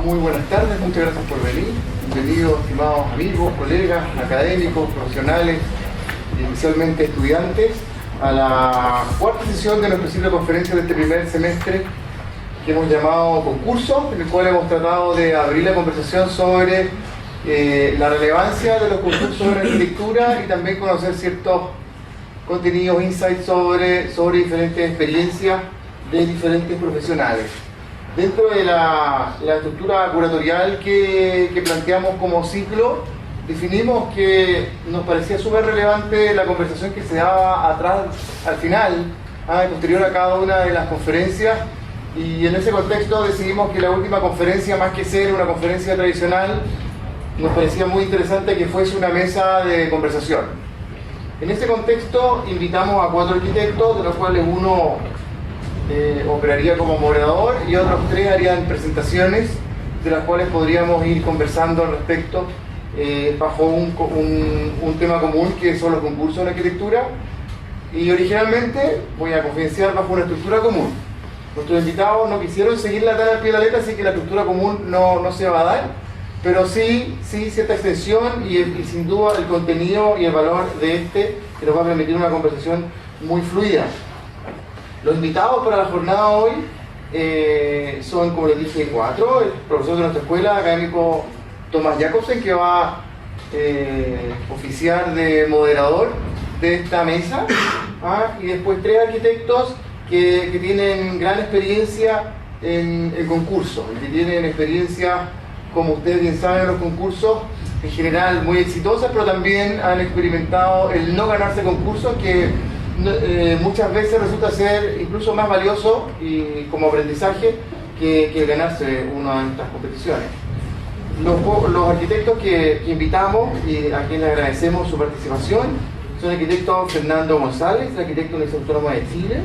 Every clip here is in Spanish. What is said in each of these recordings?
Muy buenas tardes, muchas gracias por venir. Bienvenidos, estimados amigos, colegas, académicos, profesionales y especialmente estudiantes a la cuarta sesión de nuestra ciclo de conferencias de este primer semestre que hemos llamado concurso, en el cual hemos tratado de abrir la conversación sobre la relevancia de los concursos sobre arquitectura y también conocer ciertos contenidos, insights sobre diferentes experiencias de diferentes profesionales. Dentro de la estructura curatorial que planteamos como ciclo, definimos que nos parecía súper relevante la conversación que se daba atrás, al final, posterior a cada una de las conferencias, y en ese contexto decidimos que la última conferencia, más que ser una conferencia tradicional, nos parecía muy interesante que fuese una mesa de conversación. En ese contexto invitamos a 4 arquitectos, de los cuales uno operaría como moderador y otros 3 harían presentaciones, de las cuales podríamos ir conversando al respecto bajo un tema común, que son los concursos en arquitectura, y originalmente, voy a confidenciar, bajo una estructura común. Nuestros invitados no quisieron seguirla tan al pie de la letra, así que la estructura común no se va a dar, pero sí cierta extensión y sin duda el contenido y el valor de que nos va a permitir una conversación muy fluida. Los invitados para la jornada hoy son, como les dije, 4. El profesor de nuestra escuela, académico Thomas Jacobsen, que va a oficiar de moderador de esta mesa, y después 3 arquitectos que tienen gran experiencia en el concurso, que tienen experiencia, como ustedes bien saben, en los concursos en general muy exitosas, pero también han experimentado el no ganarse concursos, que muchas veces resulta ser incluso más valioso y como aprendizaje que el ganarse una de estas competiciones. Los arquitectos que invitamos y a quienes le agradecemos su participación son el arquitecto Fernando González, el arquitecto de la Universidad Autónoma de Chile.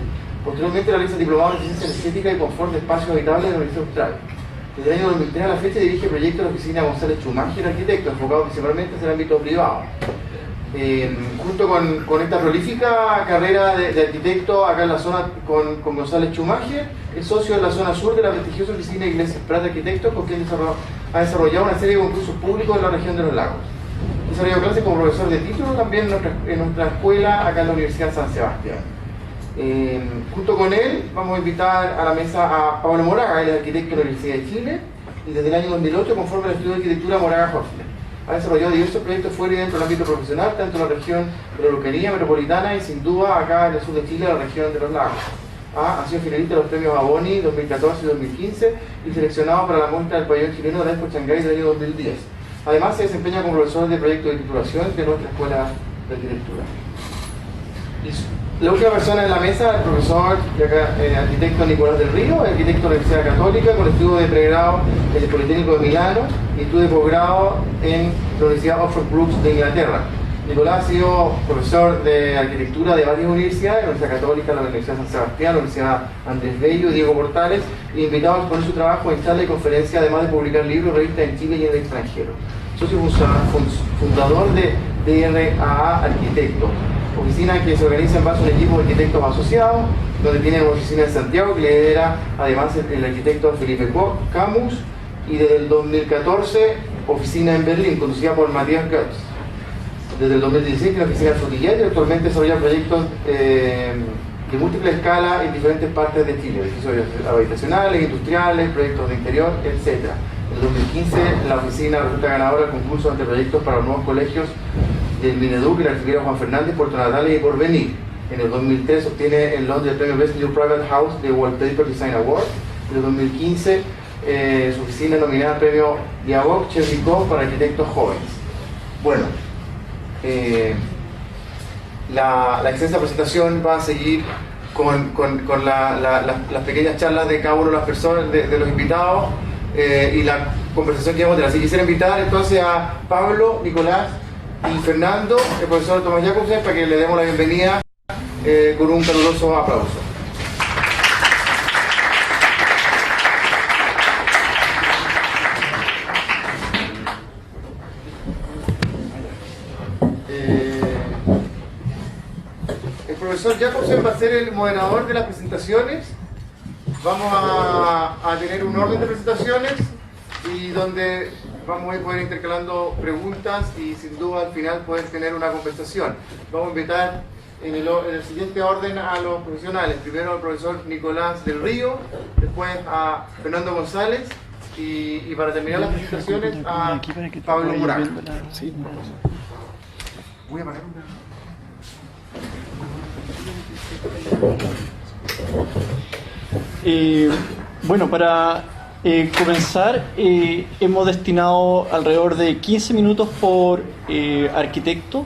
Posteriormente realiza diplomado en Eficiencia Energética y Confort de Espacios Habitables de la Universidad Austral. Desde el año 2003 a la fecha dirige proyectos de la oficina González Schumacher, arquitecto, enfocado principalmente hacia el ámbito privado. Junto con esta prolífica carrera de arquitecto acá en la zona con González Schumacher, es socio de la zona sur de la prestigiosa oficina Iglesias Prat Arquitectos, con quien ha desarrollado una serie de concursos públicos en la región de los lagos. Ha desarrollado clases como profesor de título también en nuestra escuela acá en la Universidad de San Sebastián. Junto con él vamos a invitar a la mesa a Pablo Moraga, el arquitecto de la Universidad de Chile, y desde el año 2008 conforme al estudio de arquitectura Moraga Hoffler. Ha desarrollado diversos proyectos fuera y dentro del ámbito profesional, tanto en la región de la Araucanía metropolitana y sin duda acá en el sur de Chile, la región de los lagos. Ha sido finalista de los premios Aboni 2014 y 2015 y seleccionado para la muestra del pabellón chileno de la Expo Shanghái del año 2010. Además se desempeña como profesor de proyectos de titulación de nuestra escuela de arquitectura. La última persona en la mesa, el profesor arquitecto Nicolás del Río, arquitecto de la Universidad Católica, con estudio de pregrado en el Politécnico de Milano y estudio de posgrado en la Universidad Oxford Brookes de Inglaterra. Nicolás ha sido profesor de arquitectura de varias universidades, la Universidad Católica, la Universidad San Sebastián, la Universidad Andrés Bello, Diego Portales, y invitado a exponer su trabajo en charlas y conferencias, además de publicar libros y revistas en Chile y en el extranjero. Socio fundador de DRAA Arquitectos, oficina que se organiza en base a un equipo de arquitectos asociados, donde tienen una oficina en Santiago que lidera además el arquitecto Felipe Camus, y desde el 2014 oficina en Berlín, conducida por Matías Götz. Desde el 2016 la oficina de Frutillet, y actualmente desarrolla proyectos de múltiples escalas en diferentes partes de Chile, edificios habitacionales, industriales, proyectos de interior, etc. En el 2015 la oficina resulta ganadora del concurso ante proyectos para los nuevos colegios del Mineduc, el arquitecto Juan Fernández, Puerto Natales y Porvenir. En el 2003 obtiene en Londres el premio Best New Private House de Wallpaper Design Award. En el 2015 su oficina nominada al premio Diabok Chevrikov para arquitectos jóvenes. Bueno, la extensa presentación va a seguir con las pequeñas charlas de cada uno de las personas, de los invitados, y la conversación que vamos a tener. Así quisiera invitar entonces a Pablo, Nicolás y Fernando, el profesor Thomas Jacobsen, para que le demos la bienvenida con un caluroso aplauso. El profesor Jacobsen va a ser el moderador de las presentaciones. Vamos a tener un orden de presentaciones y donde vamos a poder intercalando preguntas y sin duda al final poder tener una conversación. Vamos a invitar en el siguiente orden a los profesionales. Primero al profesor Nicolás del Río, después a Fernando González y para terminar las presentaciones a Pablo Muraco. Voy a parar Bueno, para comenzar, hemos destinado alrededor de 15 minutos por arquitecto.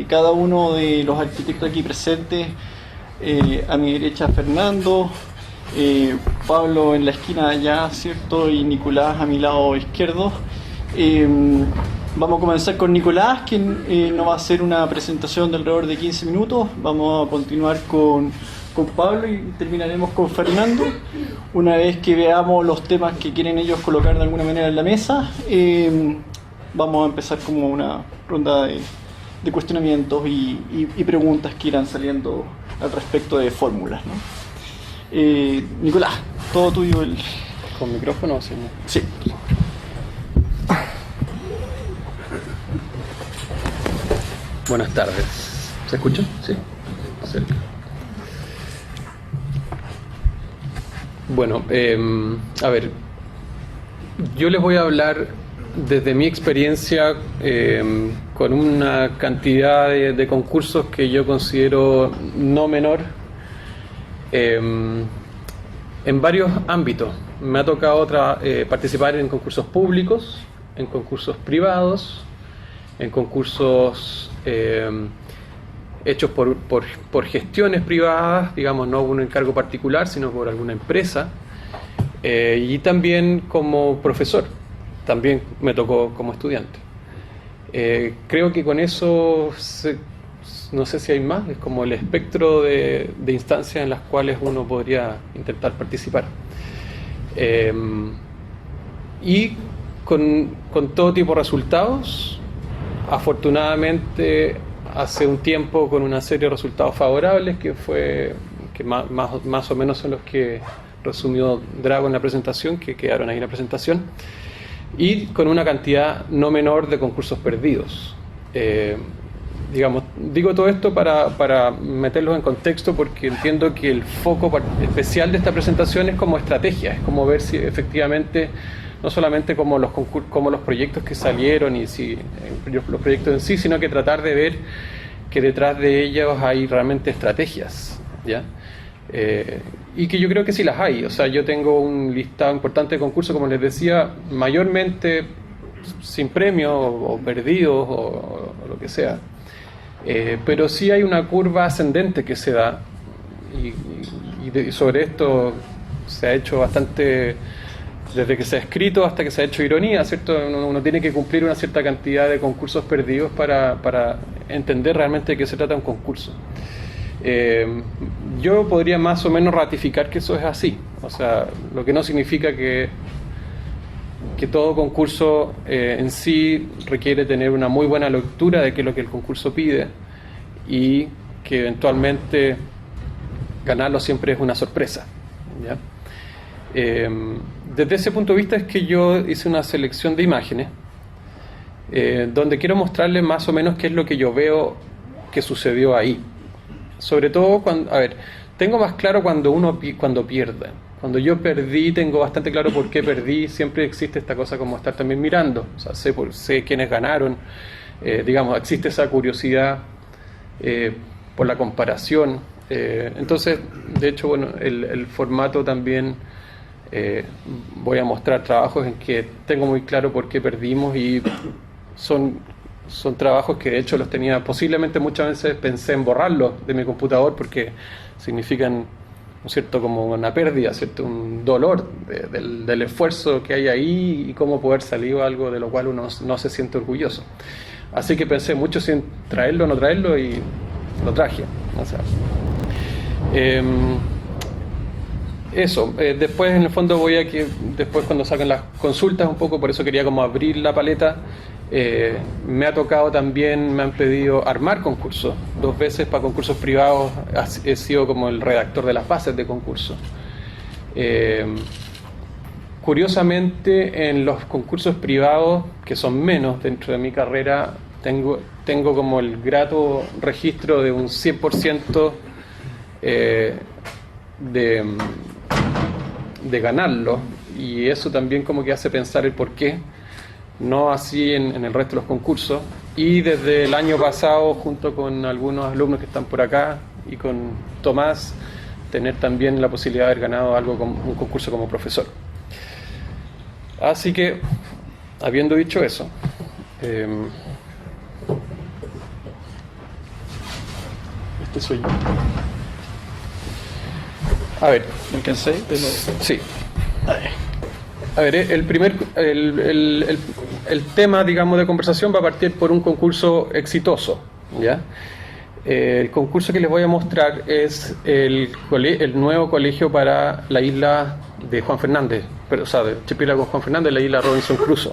Cada uno de los arquitectos aquí presentes, a mi derecha Fernando, Pablo en la esquina de allá, ¿cierto? Y Nicolás a mi lado izquierdo. Vamos a comenzar con Nicolás, quien nos va a hacer una presentación de alrededor de 15 minutos. Vamos a continuar con Pablo y terminaremos con Fernando. Una vez que veamos los temas que quieren ellos colocar de alguna manera en la mesa, vamos a empezar como una ronda de cuestionamientos y preguntas que irán saliendo al respecto de fórmulas, ¿no? Nicolás, todo tuyo. ¿Con micrófono o sin? Sí. Buenas tardes. ¿Se escucha? Sí. Cerca. Bueno, a ver, yo les voy a hablar desde mi experiencia con una cantidad de concursos que yo considero no menor en varios ámbitos. Me ha tocado participar en concursos públicos, en concursos privados, en concursos hechos por gestiones privadas, digamos, no un encargo particular, sino por alguna empresa, y también como profesor, también me tocó como estudiante. Creo que con eso, no sé si hay más, es como el espectro de instancias en las cuales uno podría intentar participar. Y con todo tipo de resultados, afortunadamente hace un tiempo con una serie de resultados favorables que más o menos son los que resumió Drago en la presentación, que quedaron ahí en la presentación, y con una cantidad no menor de concursos perdidos. Digamos, digo todo esto para meterlos en contexto, porque entiendo que el foco especial de esta presentación es como estrategia, es como ver si efectivamente no solamente como los proyectos que salieron y si los proyectos en sí, sino que tratar de ver que detrás de ellos hay realmente estrategias, ¿ya? Y que yo creo que sí las hay. O sea, yo tengo un listado importante de concursos, como les decía, mayormente sin premio o perdidos o lo que sea, pero sí hay una curva ascendente que se da y sobre esto se ha hecho bastante. Desde que se ha escrito hasta que se ha hecho ironía, ¿cierto? Uno tiene que cumplir una cierta cantidad de concursos perdidos para entender realmente de qué se trata un concurso. Yo podría más o menos ratificar que eso es así, o sea, lo que no significa que todo concurso en sí requiere tener una muy buena lectura de qué es lo que el concurso pide y que eventualmente ganarlo siempre es una sorpresa, ¿ya? Desde ese punto de vista es que yo hice una selección de imágenes donde quiero mostrarles más o menos qué es lo que yo veo que sucedió ahí. Sobre todo cuando, a ver, tengo más claro cuando pierde. Cuando yo perdí, tengo bastante claro por qué perdí. Siempre existe esta cosa como estar también mirando, o sea, sé quiénes ganaron, digamos, existe esa curiosidad por la comparación. Entonces, de hecho, bueno, el formato también, voy a mostrar trabajos en que tengo muy claro por qué perdimos y son trabajos que de hecho los tenía, posiblemente muchas veces pensé en borrarlos de mi computador porque significan, ¿no es cierto?, como una pérdida, ¿cierto?, un dolor del esfuerzo que hay ahí y cómo poder salir algo de lo cual uno no se siente orgulloso. Así que pensé mucho si en traerlo o no traerlo y lo traje. O sea, eso, después en el fondo después cuando salgan las consultas un poco, por eso quería como abrir la paleta. Me ha tocado también, me han pedido armar concursos, 2 veces para concursos privados he sido como el redactor de las bases de concursos. Curiosamente, en los concursos privados, que son menos dentro de mi carrera, tengo como el grato registro de un 100% de ganarlo, y eso también como que hace pensar el por qué, no así en el resto de los concursos. Y desde el año pasado, junto con algunos alumnos que están por acá y con Tomás, tener también la posibilidad de haber ganado algo como un concurso como profesor. Así que, habiendo dicho eso, este soy yo. A ver, ¿Me alcancé? sí. A ver, el tema, digamos, de conversación va a partir por un concurso exitoso, ¿ya? El concurso que les voy a mostrar es el nuevo colegio para la isla de Juan Fernández, o sea, de Archipiélago Juan Fernández, la isla Robinson Crusoe,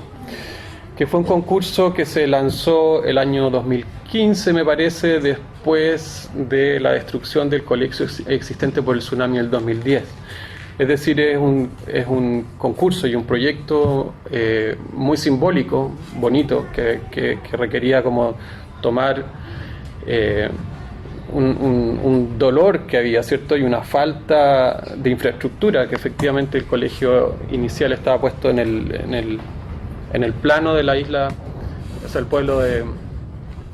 que fue un concurso que se lanzó el año 2015, me parece, después de la destrucción del colegio existente por el tsunami del 2010. Es decir, es un concurso y un proyecto muy simbólico, bonito, que requería como tomar un dolor que había, ¿cierto? Y una falta de infraestructura, que efectivamente el colegio inicial estaba puesto en el plano de la isla, o sea, el pueblo de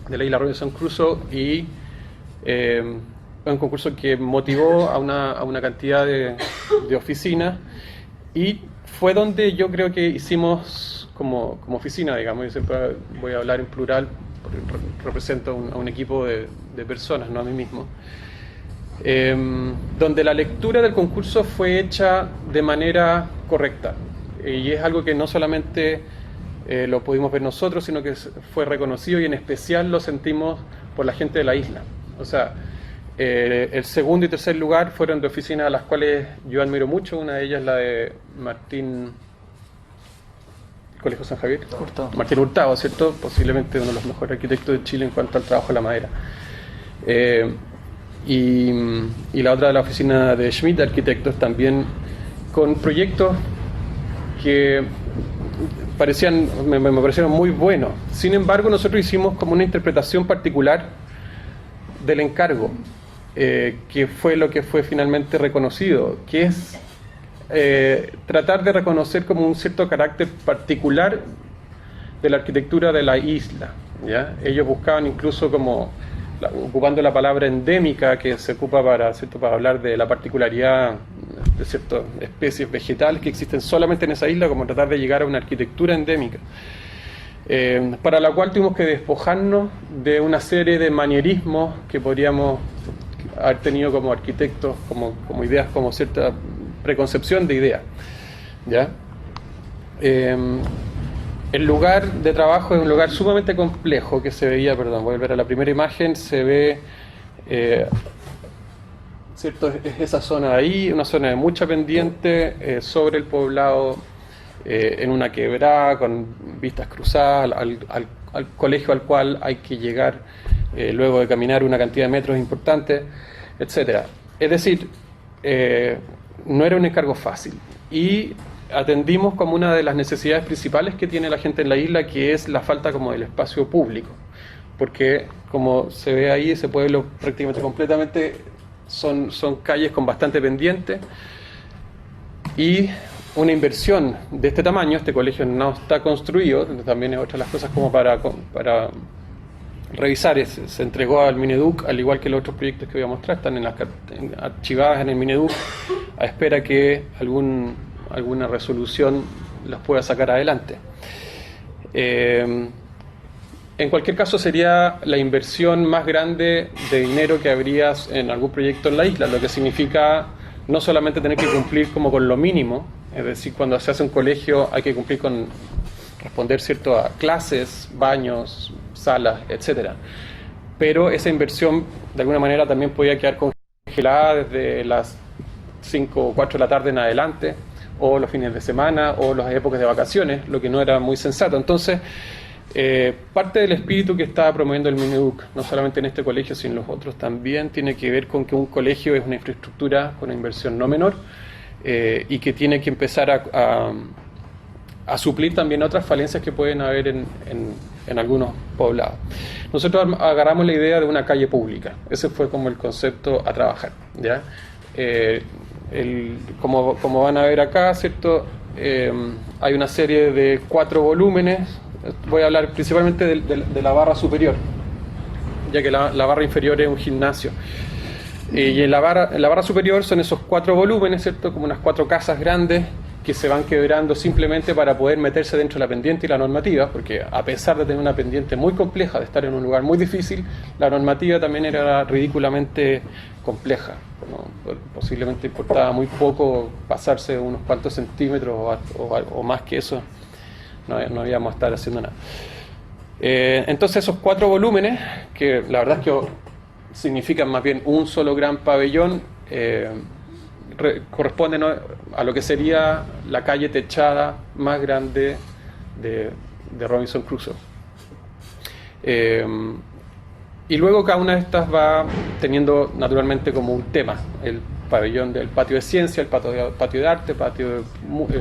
la isla Robinson Crusoe, y un concurso que motivó a una cantidad de oficinas, y fue donde yo creo que hicimos como oficina, digamos, yo siempre voy a hablar en plural, porque represento a un equipo de personas, no a mí mismo, donde la lectura del concurso fue hecha de manera correcta, y es algo que no solamente lo pudimos ver nosotros, sino que fue reconocido, y en especial lo sentimos por la gente de la isla. O sea, el segundo y tercer lugar fueron de oficinas a las cuales yo admiro mucho. Una de ellas la de Colegio San Javier, Martín Hurtado, ¿cierto? Posiblemente uno de los mejores arquitectos de Chile en cuanto al trabajo de la madera. Y la otra de la oficina de Schmidt Arquitectos, también con proyectos que me parecieron muy buenos. Sin embargo, nosotros hicimos como una interpretación particular del encargo, que fue lo que fue finalmente reconocido, que es tratar de reconocer como un cierto carácter particular de la arquitectura de la isla, ¿ya? Ellos buscaban incluso como, ocupando la palabra endémica, que se ocupa para hablar de la particularidad de ciertas especies vegetales que existen solamente en esa isla, como tratar de llegar a una arquitectura endémica, para la cual tuvimos que despojarnos de una serie de manierismos que podríamos haber tenido como arquitectos, como ideas, como cierta preconcepción de ideas, ¿ya? El lugar de trabajo es un lugar sumamente complejo, que se veía, voy a volver a la primera imagen, se ve, ¿cierto? Es esa zona de ahí, una zona de mucha pendiente, sobre el poblado, en una quebrada, con vistas cruzadas al colegio al cual hay que llegar luego de caminar una cantidad de metros importante, etcétera. Es decir, no era un encargo fácil, y atendimos como una de las necesidades principales que tiene la gente en la isla, que es la falta como del espacio público, porque como se ve ahí, ese pueblo prácticamente completamente son calles con bastante pendiente, y una inversión de este tamaño, este colegio no está construido, también es otra de las cosas como para revisar. Se entregó al Mineduc, al igual que los otros proyectos que voy a mostrar, están archivadas en el Mineduc, a espera que alguna resolución las pueda sacar adelante. En cualquier caso, sería la inversión más grande de dinero que habría en algún proyecto en la isla, lo que significa no solamente tener que cumplir como con lo mínimo, es decir, cuando se hace un colegio hay que cumplir con responder, ¿cierto?, a clases, baños, salas, etcétera, pero esa inversión de alguna manera también podía quedar congelada desde las 5 o 4 de la tarde en adelante, o los fines de semana, o las épocas de vacaciones, lo que no era muy sensato. Entonces, parte del espíritu que estaba promoviendo el Mineduc, no solamente en este colegio, sino en los otros también, tiene que ver con que un colegio es una infraestructura con una inversión no menor, y que tiene que empezar a suplir también otras falencias que pueden haber en algunos poblados. Nosotros agarramos la idea de una calle pública, ese fue como el concepto a trabajar, ¿ya? Como van a ver acá, ¿cierto? Hay una serie de 4 volúmenes, voy a hablar principalmente de la barra superior, ya que la barra inferior es un gimnasio. Y en la barra superior son esos 4 volúmenes, ¿cierto? Como unas 4 casas grandes que se van quebrando simplemente para poder meterse dentro de la pendiente y la normativa, porque a pesar de tener una pendiente muy compleja, de estar en un lugar muy difícil, la normativa también era ridículamente compleja, ¿no? Posiblemente importaba muy poco pasarse unos cuantos centímetros o más que eso, no íbamos a estar haciendo nada. Entonces esos 4 volúmenes, que la verdad es que significan más bien un solo gran pabellón, corresponden, ¿no?, a lo que sería la calle techada más grande de Robinson Crusoe. Y luego cada una de estas va teniendo naturalmente como un tema: el pabellón del patio de ciencia, el patio de arte, el patio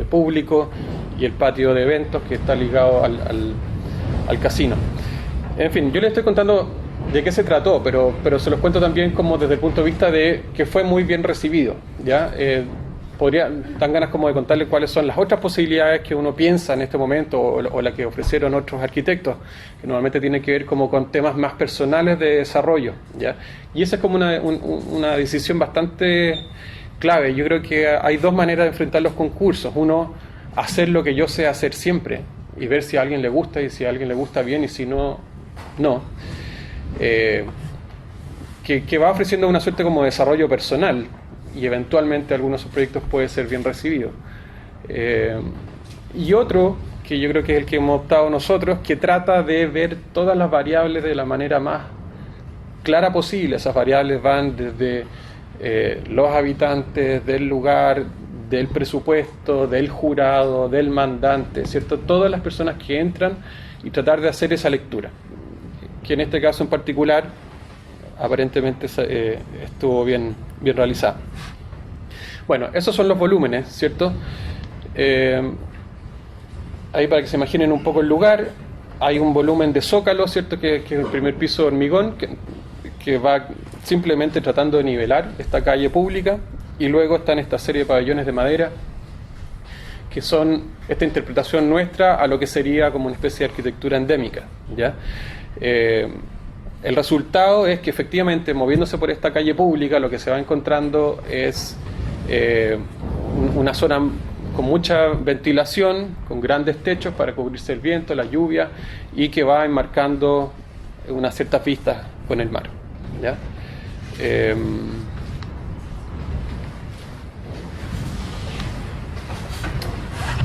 público y el patio de eventos, que está ligado al casino. En fin, yo les estoy contando de qué se trató, pero se los cuento también como desde el punto de vista de que fue muy bien recibido, ¿ya? Dan ganas como de contarles cuáles son las otras posibilidades que uno piensa en este momento, o la que ofrecieron otros arquitectos, que normalmente tiene que ver como con temas más personales de desarrollo, ¿ya? Y esa es como una decisión bastante clave. Yo creo que hay 2 maneras de enfrentar los concursos. Uno, hacer lo que yo sé hacer siempre y ver si a alguien le gusta, y si a alguien le gusta bien, y si no, no. Que va ofreciendo una suerte como de desarrollo personal, y eventualmente algunos de sus proyectos puede ser bien recibido. Y otro, que yo creo que es el que hemos optado nosotros, que trata de ver todas las variables de la manera más clara posible. Esas variables van desde los habitantes del lugar, del presupuesto, del jurado, del mandante, ¿cierto? Todas las personas que entran, y tratar de hacer esa lectura, que en este caso en particular aparentemente estuvo bien realizada. Bueno, esos son los volúmenes, ¿cierto? Ahí, para que se imaginen un poco el lugar, hay un volumen de zócalo, ¿cierto? Que es el primer piso de hormigón, que va simplemente tratando de nivelar esta calle pública, y luego están esta serie de pabellones de madera, que son esta interpretación nuestra a lo que sería como una especie de arquitectura endémica, ¿ya? El resultado es que efectivamente, moviéndose por esta calle pública, lo que se va encontrando es una zona con mucha ventilación, con grandes techos para cubrirse el viento, la lluvia, y que va enmarcando unas ciertas vistas con el mar, ¿ya?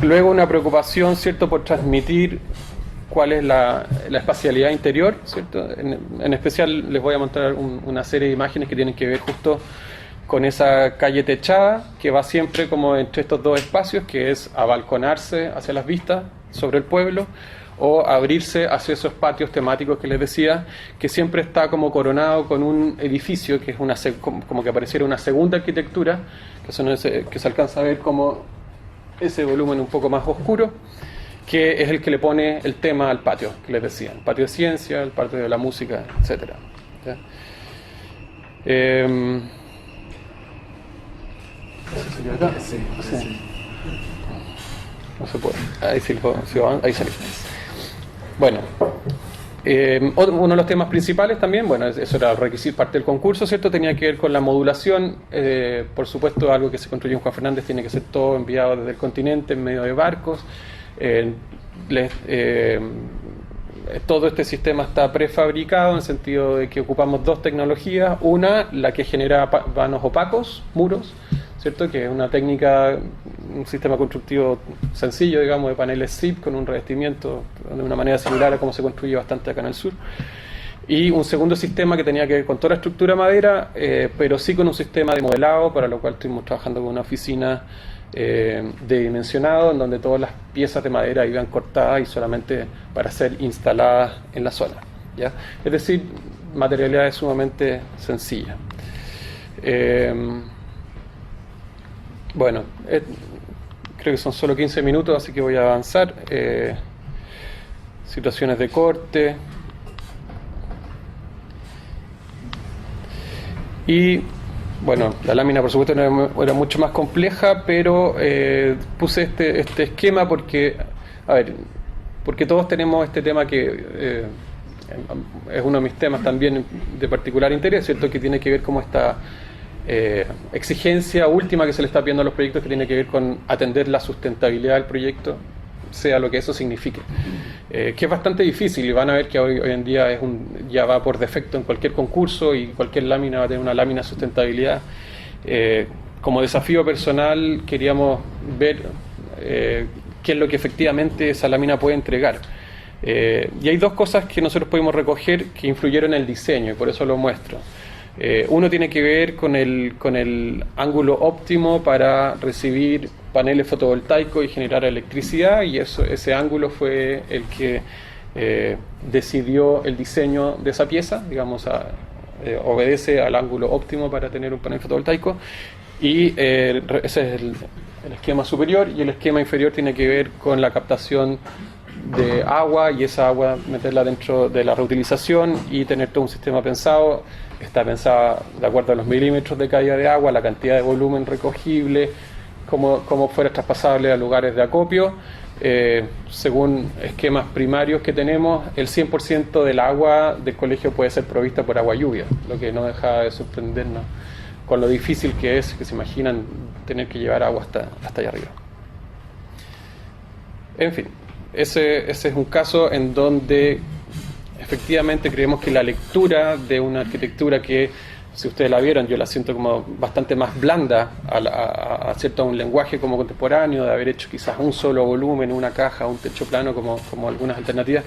Luego una preocupación, ¿cierto?, por transmitir cuál es la espacialidad interior, ¿cierto? En especial les voy a mostrar una serie de imágenes que tienen que ver justo con esa calle techada, que va siempre como entre estos 2 espacios, que es abalconarse hacia las vistas sobre el pueblo, o abrirse hacia esos patios temáticos que les decía, que siempre está como coronado con un edificio que es como que pareciera una segunda arquitectura, que se alcanza a ver como ese volumen un poco más oscuro, que es el que le pone el tema al patio, que les decía, el patio de ciencia, el patio de la música, etc. ¿Ya? Sí. No se puede. Ahí sí, ahí salió. Bueno, uno de los temas principales también, bueno, eso era el requisito, parte del concurso, ¿cierto? Tenía que ver con la modulación. Por supuesto, algo que se construyó en Juan Fernández tiene que ser todo enviado desde el continente en medio de barcos. Todo este sistema está prefabricado, en el sentido de que ocupamos 2 tecnologías. Una, la que genera vanos opacos, muros, ¿cierto?, que es una técnica, un sistema constructivo sencillo, digamos, de paneles zip con un revestimiento de una manera similar a como se construye bastante acá en el sur. Y un segundo sistema que tenía que ver con toda la estructura de madera, pero sí con un sistema de modelado, para lo cual estuvimos trabajando con una oficina de dimensionado, en donde todas las piezas de madera iban cortadas y solamente para ser instaladas en la zona, ¿ya? Es decir, materialidad es sumamente sencilla. Bueno, creo que son solo 15 minutos, así que voy a avanzar. Situaciones de corte. Y bueno, la lámina por supuesto era mucho más compleja, pero puse este esquema porque, a ver, porque todos tenemos este tema que es uno de mis temas también de particular interés, ¿cierto? Que tiene que ver con esta exigencia última que se le está pidiendo a los proyectos, que tiene que ver con atender la sustentabilidad del proyecto, sea lo que eso signifique. Que es bastante difícil, y van a ver que hoy en día ya va por defecto en cualquier concurso, y cualquier lámina va a tener una lámina de sustentabilidad. Como desafío personal queríamos ver qué es lo que efectivamente esa lámina puede entregar. Y hay dos cosas que nosotros pudimos recoger que influyeron en el diseño, y por eso lo muestro. Uno tiene que ver con el ángulo óptimo para recibir paneles fotovoltaicos y generar electricidad, y ese ángulo fue el que decidió el diseño de esa pieza, digamos, obedece al ángulo óptimo para tener un panel fotovoltaico, y ese es el esquema superior, y el esquema inferior tiene que ver con la captación de agua, y esa agua meterla dentro de la reutilización y tener todo un sistema pensado. Está pensada de acuerdo a los milímetros de caída de agua, la cantidad de volumen recogible, cómo fuera traspasable a lugares de acopio. Según esquemas primarios que tenemos, el 100% del agua del colegio puede ser provista por agua lluvia, lo que no deja de sorprendernos con lo difícil que es, que se imaginan tener que llevar agua hasta allá arriba. En fin, ese es un caso en donde efectivamente creemos que la lectura de una arquitectura que, si ustedes la vieron, yo la siento como bastante más blanda a cierto un lenguaje como contemporáneo, de haber hecho quizás un solo volumen, una caja, un techo plano, como algunas alternativas,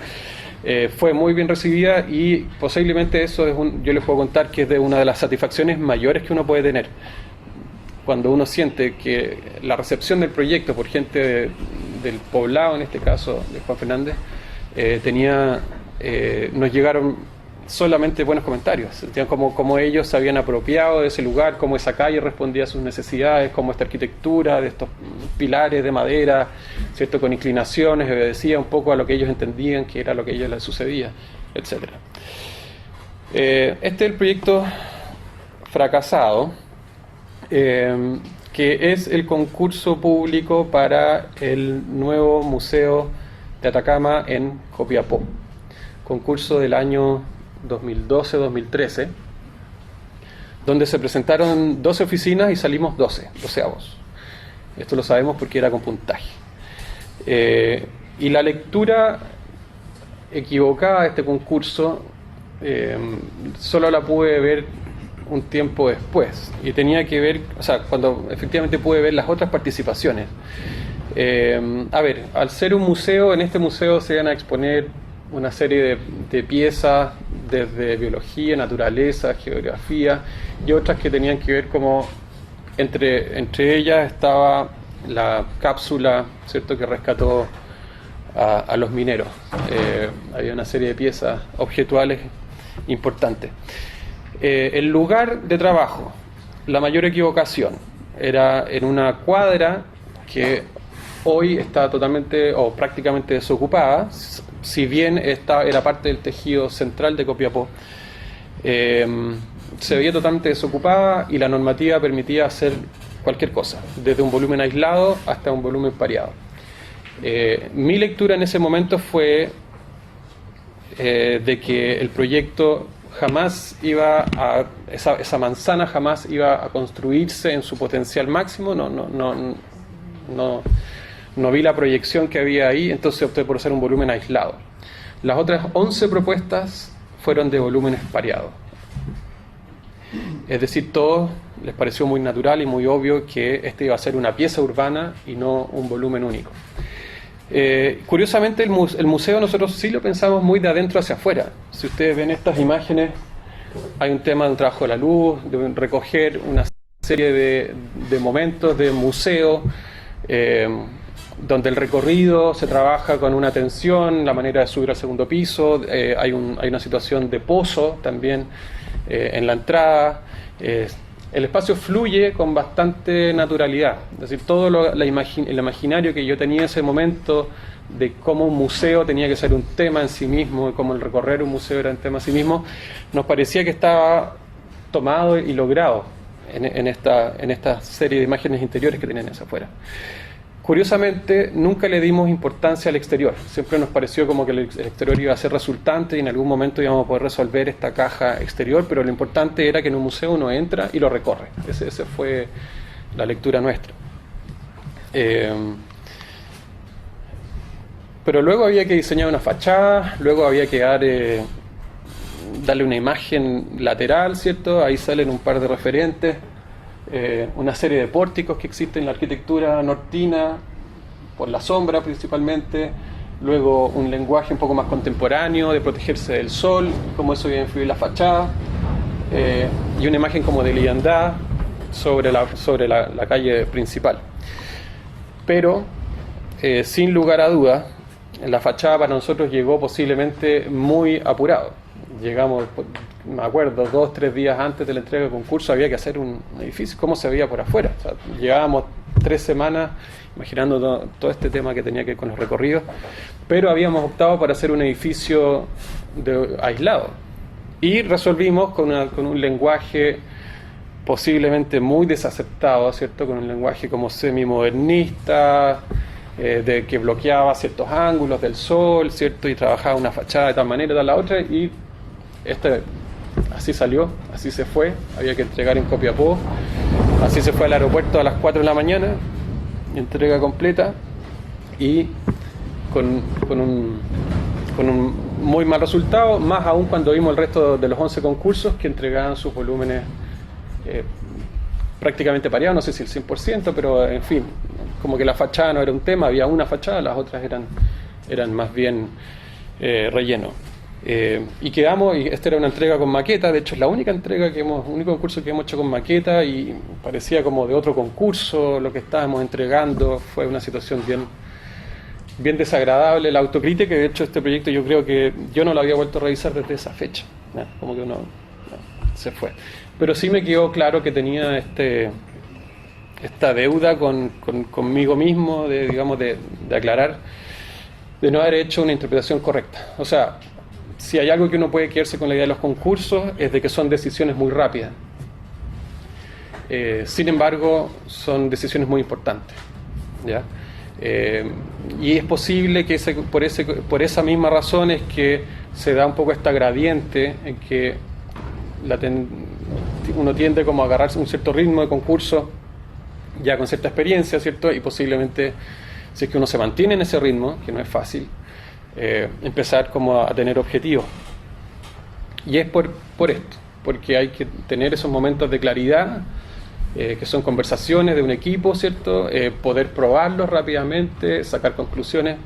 fue muy bien recibida, y posiblemente eso yo les puedo contar que es de una de las satisfacciones mayores que uno puede tener. Cuando uno siente que la recepción del proyecto por gente del poblado, en este caso de Juan Fernández, nos llegaron solamente buenos comentarios, como ellos se habían apropiado de ese lugar, cómo esa calle respondía a sus necesidades, cómo esta arquitectura de estos pilares de madera, ¿cierto?, con inclinaciones, obedecía un poco a lo que ellos entendían que era lo que a ellos les sucedía, etc. Este es el proyecto fracasado, que es el concurso público para el nuevo Museo de Atacama en Copiapó. Concurso del año 2012-2013, donde se presentaron 12 oficinas y salimos 12avos. Esto lo sabemos porque era con puntaje. Y la lectura equivocada de este concurso solo la pude ver un tiempo después, y tenía que ver, o sea, cuando efectivamente pude ver las otras participaciones. A ver, al ser un museo, en este museo se van a exponer una serie de piezas desde biología, naturaleza, geografía, y otras que tenían que ver como entre ellas estaba la cápsula, ¿cierto?, que rescató a los mineros. Había una serie de piezas objetuales importantes. El lugar de trabajo, la mayor equivocación, era en una cuadra que hoy está totalmente o prácticamente desocupada, si bien era parte del tejido central de Copiapó. Se veía totalmente desocupada, y la normativa permitía hacer cualquier cosa, desde un volumen aislado hasta un volumen pareado. Mi lectura en ese momento fue de que el proyecto jamás esa manzana jamás iba a construirse en su potencial máximo. No vi la proyección que había ahí, entonces opté por hacer un volumen aislado. Las otras 11 propuestas fueron de volúmenes pareados. Es decir, todos les pareció muy natural y muy obvio que este iba a ser una pieza urbana y no un volumen único. Curiosamente, el museo nosotros sí lo pensamos muy de adentro hacia afuera. Si ustedes ven estas imágenes, hay un tema de un trabajo de la luz, de recoger una serie de momentos de museo, donde el recorrido se trabaja con una tensión, la manera de subir al segundo piso, hay una situación de pozo también en la entrada, el espacio fluye con bastante naturalidad. Es decir, todo el imaginario que yo tenía en ese momento de cómo un museo tenía que ser un tema en sí mismo, y cómo el recorrer un museo era un tema en sí mismo, nos parecía que estaba tomado y logrado en esta serie de imágenes interiores que tenían hacia afuera. Curiosamente, nunca le dimos importancia al exterior. Siempre nos pareció como que el exterior iba a ser resultante y en algún momento íbamos a poder resolver esta caja exterior, pero lo importante era que en un museo uno entra y lo recorre. Esa fue la lectura nuestra. Pero luego había que diseñar una fachada, luego había que darle una imagen lateral, ¿cierto? Ahí salen un par de referentes. Una serie de pórticos que existen en la arquitectura nortina, por la sombra principalmente, luego un lenguaje un poco más contemporáneo de protegerse del sol, cómo eso iba a influir en la fachada, y una imagen como de liviandad sobre la calle principal. Pero, sin lugar a dudas, la fachada para nosotros llegó posiblemente muy apurado. Llegamos, me acuerdo, 2-3 días antes de la entrega del concurso había que hacer un edificio, cómo se veía por afuera. O sea, llevábamos 3 semanas imaginando todo este tema que tenía que ver con los recorridos, pero habíamos optado por hacer un edificio aislado y resolvimos con un lenguaje posiblemente muy desacertado, ¿cierto? Con un lenguaje como semi-modernista, que bloqueaba ciertos ángulos del sol, ¿cierto? Y trabajaba una fachada de tal manera, de la otra, y así salió, así se fue, había que entregar en Copiapó, así se fue al aeropuerto a las 4 de la mañana, entrega completa, y con un muy mal resultado, más aún cuando vimos el resto de los 11 concursos que entregaban sus volúmenes prácticamente pareados, no sé si el 100%, pero en fin, como que la fachada no era un tema, había una fachada, las otras eran más bien relleno. Y quedamos, y esta era una entrega con maqueta, de hecho es la único concurso que hemos hecho con maqueta, y parecía como de otro concurso lo que estábamos entregando. Fue una situación bien desagradable. La autocrítica, de hecho este proyecto yo creo que yo no lo había vuelto a revisar desde esa fecha, ¿no? Como que uno se fue, pero sí me quedó claro que tenía esta deuda conmigo mismo de aclarar, de no haber hecho una interpretación correcta. O sea, si hay algo que uno puede quedarse con la idea de los concursos, es de que son decisiones muy rápidas. Sin embargo, son decisiones muy importantes, ¿ya? Y es posible que por esa misma razón es que se da un poco esta gradiente en que uno tiende como a agarrarse un cierto ritmo de concurso ya con cierta experiencia, ¿cierto? Y posiblemente, si es que uno se mantiene en ese ritmo, que no es fácil, empezar como a tener objetivos. Y es por esto, porque hay que tener esos momentos de claridad, que son conversaciones de un equipo, ¿cierto? Poder probarlos rápidamente, sacar conclusiones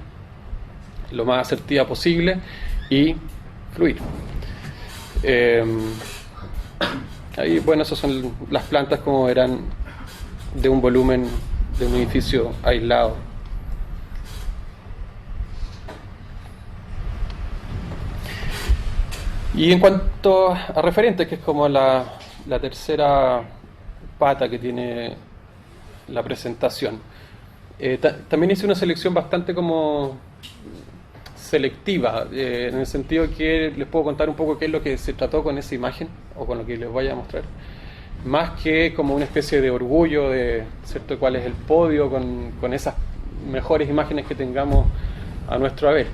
lo más asertiva posible y fluir. Ahí, bueno, esas son las plantas como eran de un volumen de un edificio aislado. Y en cuanto a referentes, que es como la tercera pata que tiene la presentación, también hice una selección bastante como selectiva, en el sentido que les puedo contar un poco qué es lo que se trató con esa imagen o con lo que les voy a mostrar, más que como una especie de orgullo de, ¿cierto?, cuál es el podio con esas mejores imágenes que tengamos a nuestro haber.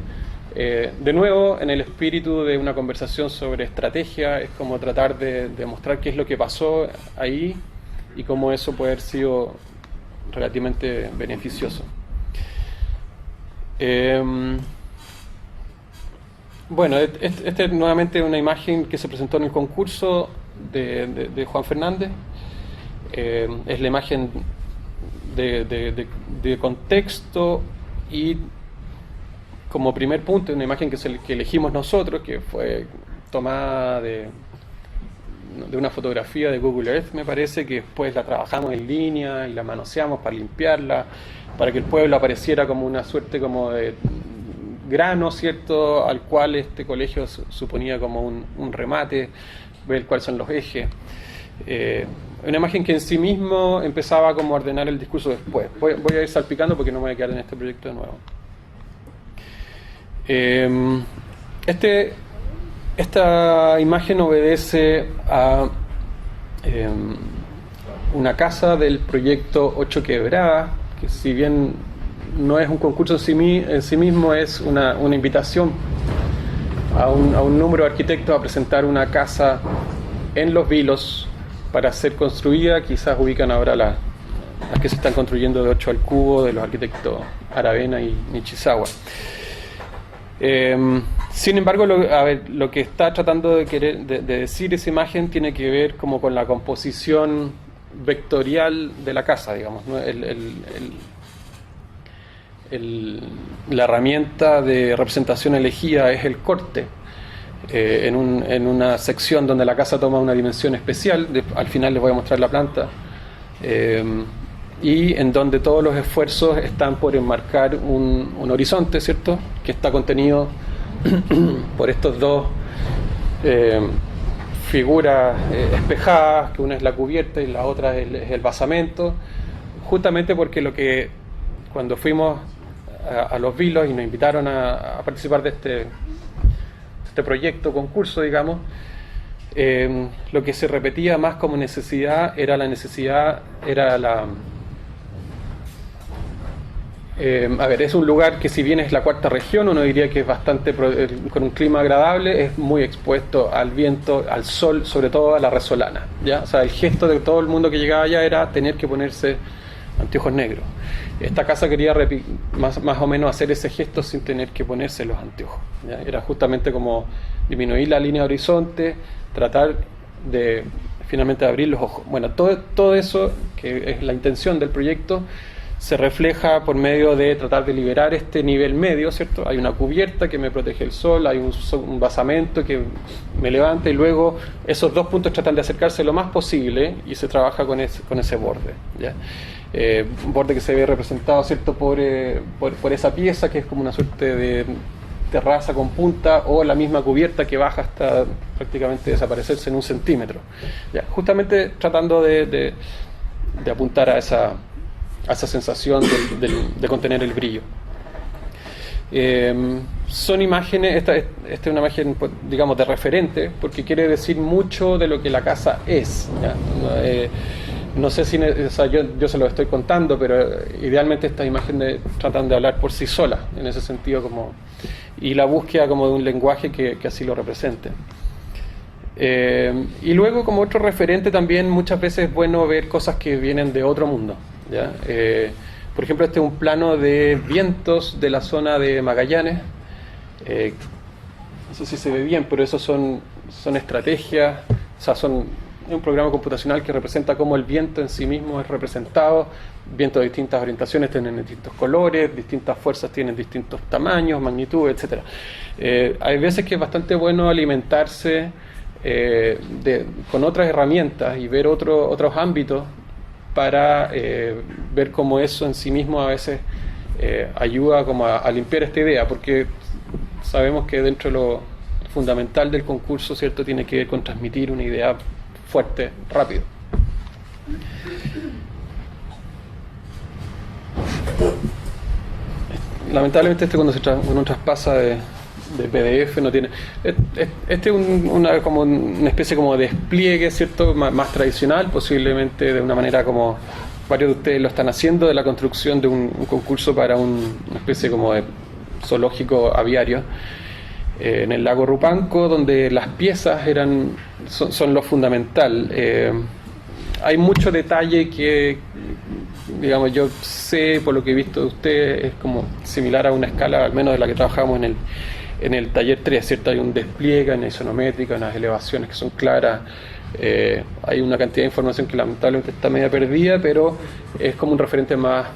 De nuevo, en el espíritu de una conversación sobre estrategia, es como tratar de mostrar qué es lo que pasó ahí y cómo eso puede haber sido relativamente beneficioso. Bueno, esta es nuevamente una imagen que se presentó en el concurso de Juan Fernández. Es la imagen de contexto, y como primer punto, una imagen que elegimos nosotros, que fue tomada de una fotografía de Google Earth, me parece, que después la trabajamos en línea y la manoseamos para limpiarla, para que el pueblo apareciera como una suerte como de grano, ¿cierto?, al cual este colegio suponía como un remate, ver cuáles son los ejes. una imagen que en sí mismo empezaba como a ordenar el discurso después. Voy a ir salpicando porque no me voy a quedar en este proyecto de nuevo. Esta imagen obedece a una casa del proyecto 8 Quebradas, que si bien no es un concurso en sí mismo, es una invitación a un número de arquitectos a presentar una casa en Los Vilos para ser construida. Quizás ubican ahora las que se están construyendo de 8 al cubo de los arquitectos Aravena y Nishizawa. Sin embargo, lo que está tratando de decir esa imagen tiene que ver como con la composición vectorial de la casa, digamos, ¿no? La herramienta de representación elegida es el corte, en una sección donde la casa toma una dimensión especial. Al final les voy a mostrar la planta, y en donde todos los esfuerzos están por enmarcar un horizonte, ¿cierto?, que está contenido por estos dos figuras espejadas, que una es la cubierta y la otra es el basamento, justamente porque cuando fuimos a Los Vilos y nos invitaron a participar de este proyecto, concurso, digamos, lo que se repetía más como necesidad era es un lugar que, si bien es la cuarta región, uno diría que es bastante con un clima agradable, es muy expuesto al viento, al sol, sobre todo a la resolana, ¿ya? O sea, el gesto de todo el mundo que llegaba allá era tener que ponerse anteojos negros. Esta casa quería más o menos hacer ese gesto sin tener que ponerse los anteojos, ¿ya? Era justamente como disminuir la línea de horizonte, tratar de finalmente abrir los ojos. Bueno, todo eso, que es la intención del proyecto, se refleja por medio de tratar de liberar este nivel medio, ¿cierto? Hay una cubierta que me protege el sol, hay un basamento que me levanta, y luego esos dos puntos tratan de acercarse lo más posible y se trabaja con ese borde, ¿ya? Un borde que se ve representado, ¿cierto?, por esa pieza que es como una suerte de terraza con punta, o la misma cubierta que baja hasta prácticamente desaparecerse en 1 centímetro, ¿ya? Justamente tratando de apuntar a esa sensación de contener el brillo. Son imágenes, esta es una imagen, digamos, de referente, porque quiere decir mucho de lo que la casa es, ¿ya? No sé si, o sea, yo se lo estoy contando, pero idealmente estas imágenes tratan de hablar por sí solas, en ese sentido, y la búsqueda como de un lenguaje que así lo represente. Y luego, como otro referente, también muchas veces es bueno ver cosas que vienen de otro mundo, ¿ya? Por ejemplo, este es un plano de vientos de la zona de Magallanes. No sé si se ve bien, pero eso son estrategias, o sea, es un programa computacional que representa cómo el viento en sí mismo es representado. Vientos de distintas orientaciones tienen distintos colores, distintas fuerzas tienen distintos tamaños, magnitudes, etc. Hay veces que es bastante bueno alimentarse con otras herramientas y ver otros ámbitos para ver cómo eso en sí mismo a veces ayuda como a limpiar esta idea, porque sabemos que dentro de lo fundamental del concurso, ¿cierto?, tiene que ver con transmitir una idea fuerte, rápido. Lamentablemente cuando uno traspasa de PDF no tiene. Este es como una especie como de despliegue, ¿cierto?, más tradicional, posiblemente de una manera como varios de ustedes lo están haciendo, de la construcción de un concurso para una especie como de zoológico aviario en el lago Rupanco, donde las piezas son lo fundamental. Hay mucho detalle que, digamos, yo sé por lo que he visto de ustedes, es como similar a una escala, al menos de la que trabajamos en el taller 3, ¿cierto? Hay un despliegue, una isonométrica, unas elevaciones que son claras, hay una cantidad de información que lamentablemente está media perdida, pero es como un referente más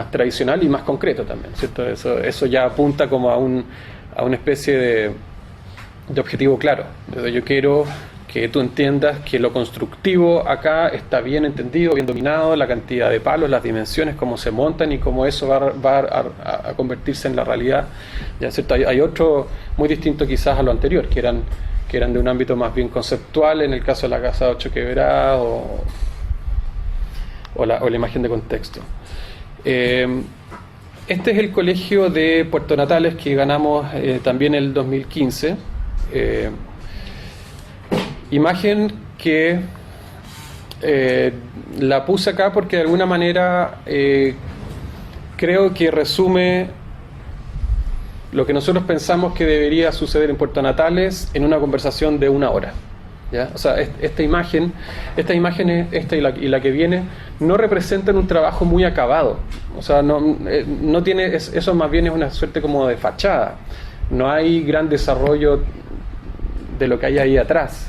tradicional y más concreto también, ¿cierto? Eso ya apunta como a una especie de objetivo claro. Yo quiero que tú entiendas que lo constructivo acá está bien entendido, bien dominado, la cantidad de palos, las dimensiones, cómo se montan y cómo eso va a convertirse en la realidad. ¿Ya? ¿Cierto? Hay otro muy distinto quizás a lo anterior, que eran de un ámbito más bien conceptual, en el caso de la Casa de 8 Quebradas o la imagen de contexto. Este es el colegio de Puerto Natales que ganamos también el 2015. Imagen que la puse acá porque de alguna manera creo que resume lo que nosotros pensamos que debería suceder en Puerto Natales en una conversación de 1 hora. ¿Ya? O sea, esta imagen y la que viene no representan un trabajo muy acabado. O sea, no tiene, eso más bien es una suerte como de fachada. No hay gran desarrollo de lo que hay ahí atrás.